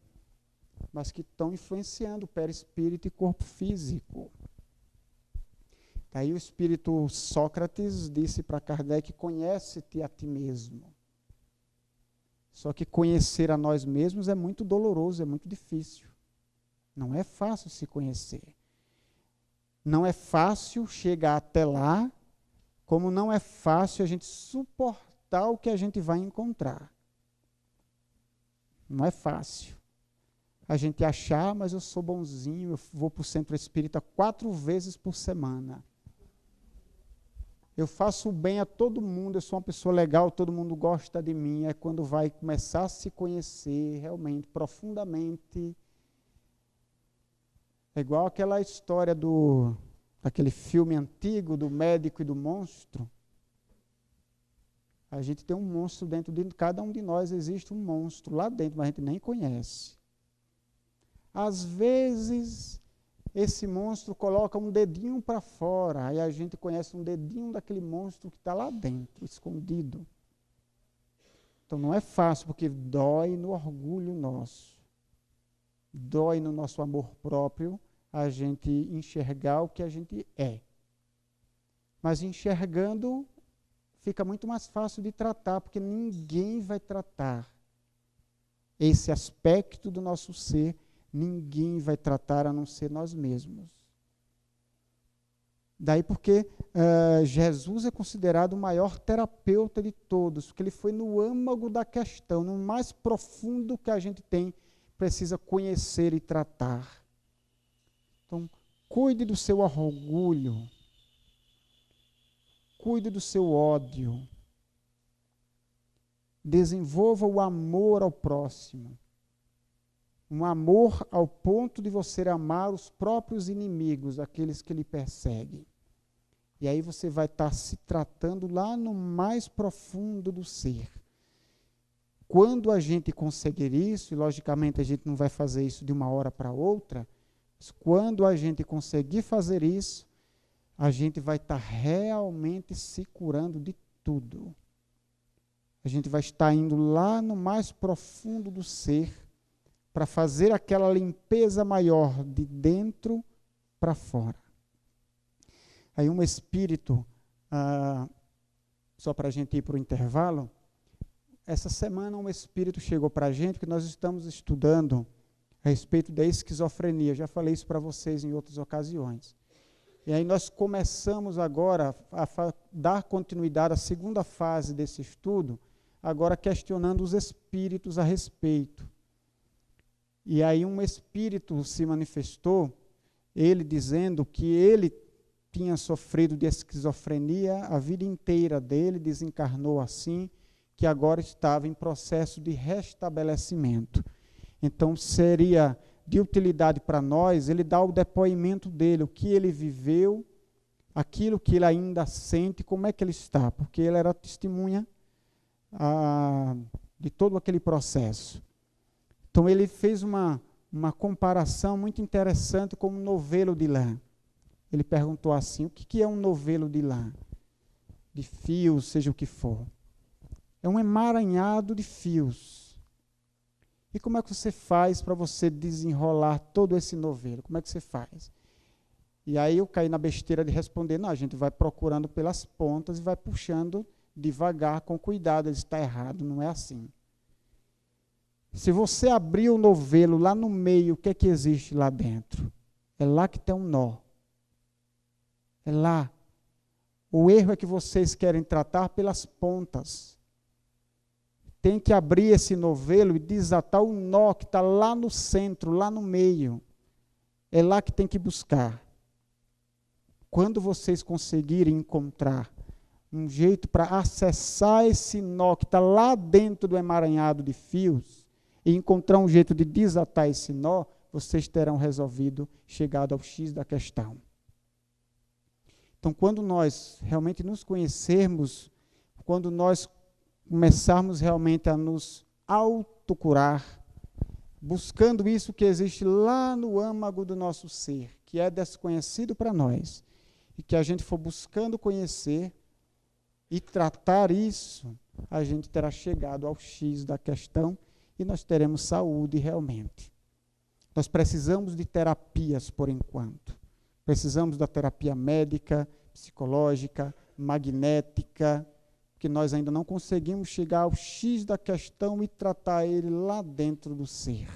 mas que estão influenciando o perispírito e corpo físico. Aí o espírito Sócrates disse para Kardec, conhece-te a ti mesmo. Só que conhecer a nós mesmos é muito doloroso, é muito difícil. Não é fácil se conhecer. Não é fácil chegar até lá, como não é fácil a gente suportar o que a gente vai encontrar. Não é fácil. A gente achar, mas eu sou bonzinho, eu vou para o centro espírita 4 vezes por semana. Eu faço o bem a todo mundo, eu sou uma pessoa legal, todo mundo gosta de mim. É quando vai começar a se conhecer realmente, profundamente. É igual aquela história daquele filme antigo do médico e do monstro. A gente tem um monstro dentro de cada um de nós, existe um monstro lá dentro, mas a gente nem conhece. Às vezes, esse monstro coloca um dedinho para fora, aí a gente conhece um dedinho daquele monstro que está lá dentro, escondido. Então não é fácil, porque dói no orgulho nosso. Dói no nosso amor próprio a gente enxergar o que a gente é. Mas enxergando, fica muito mais fácil de tratar, porque ninguém vai tratar esse aspecto do nosso ser. Ninguém vai tratar a não ser nós mesmos. Daí porque Jesus é considerado o maior terapeuta de todos, porque ele foi no âmago da questão, no mais profundo que a gente tem, precisa conhecer e tratar. Então, cuide do seu orgulho, cuide do seu ódio, desenvolva o amor ao próximo. Um amor ao ponto de você amar os próprios inimigos, aqueles que lhe perseguem. E aí você vai estar se tratando lá no mais profundo do ser. Quando a gente conseguir isso, e logicamente a gente não vai fazer isso de uma hora para outra, mas quando a gente conseguir fazer isso, a gente vai estar realmente se curando de tudo. A gente vai estar indo lá no mais profundo do ser, para fazer aquela limpeza maior de dentro para fora. Aí um espírito, só para a gente ir para o intervalo, essa semana um espírito chegou para a gente, que nós estamos estudando a respeito da esquizofrenia. Já falei isso para vocês em outras ocasiões. E aí nós começamos agora a dar continuidade à segunda fase desse estudo, agora questionando os espíritos a respeito. E aí um espírito se manifestou, ele dizendo que ele tinha sofrido de esquizofrenia a vida inteira dele, desencarnou assim, que agora estava em processo de restabelecimento. Então seria de utilidade para nós ele dar o depoimento dele, o que ele viveu, aquilo que ele ainda sente, como é que ele está, porque ele era testemunha de todo aquele processo. Então ele fez uma comparação muito interessante com um novelo de lã. Ele perguntou assim, o que é um novelo de lã? De fios, seja o que for. É um emaranhado de fios. E como é que você faz para você desenrolar todo esse novelo? Como é que você faz? E aí eu caí na besteira de responder, não, a gente vai procurando pelas pontas e vai puxando devagar, com cuidado. Ele está errado, não é assim. Se você abrir o novelo lá no meio, o que é que existe lá dentro? É lá que tem um nó. É lá. O erro é que vocês querem tratar pelas pontas. Tem que abrir esse novelo e desatar o nó que está lá no centro, lá no meio. É lá que tem que buscar. Quando vocês conseguirem encontrar um jeito para acessar esse nó que está lá dentro do emaranhado de fios, e encontrar um jeito de desatar esse nó, vocês terão resolvido, chegado ao X da questão. Então, quando nós realmente nos conhecermos, quando nós começarmos realmente a nos autocurar, buscando isso que existe lá no âmago do nosso ser, que é desconhecido para nós, e que a gente for buscando conhecer e tratar isso, a gente terá chegado ao X da questão e nós teremos saúde realmente. Nós precisamos de terapias por enquanto. Precisamos da terapia médica, psicológica, magnética, que nós ainda não conseguimos chegar ao X da questão e tratar ele lá dentro do ser.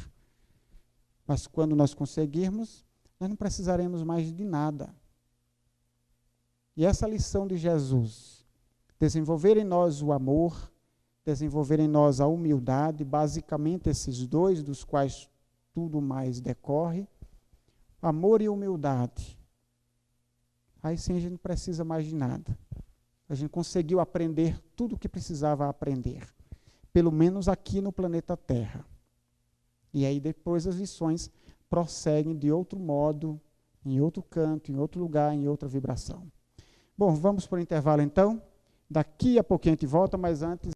Mas quando nós conseguirmos, nós não precisaremos mais de nada. E essa lição de Jesus, desenvolver em nós o amor, desenvolver em nós a humildade, basicamente esses dois dos quais tudo mais decorre, amor e humildade. Aí sim a gente não precisa mais de nada. A gente conseguiu aprender tudo o que precisava aprender, pelo menos aqui no planeta Terra. E aí depois as lições prosseguem de outro modo, em outro canto, em outro lugar, em outra vibração. Bom, vamos para o intervalo então. Daqui a pouquinho a gente volta, mas antes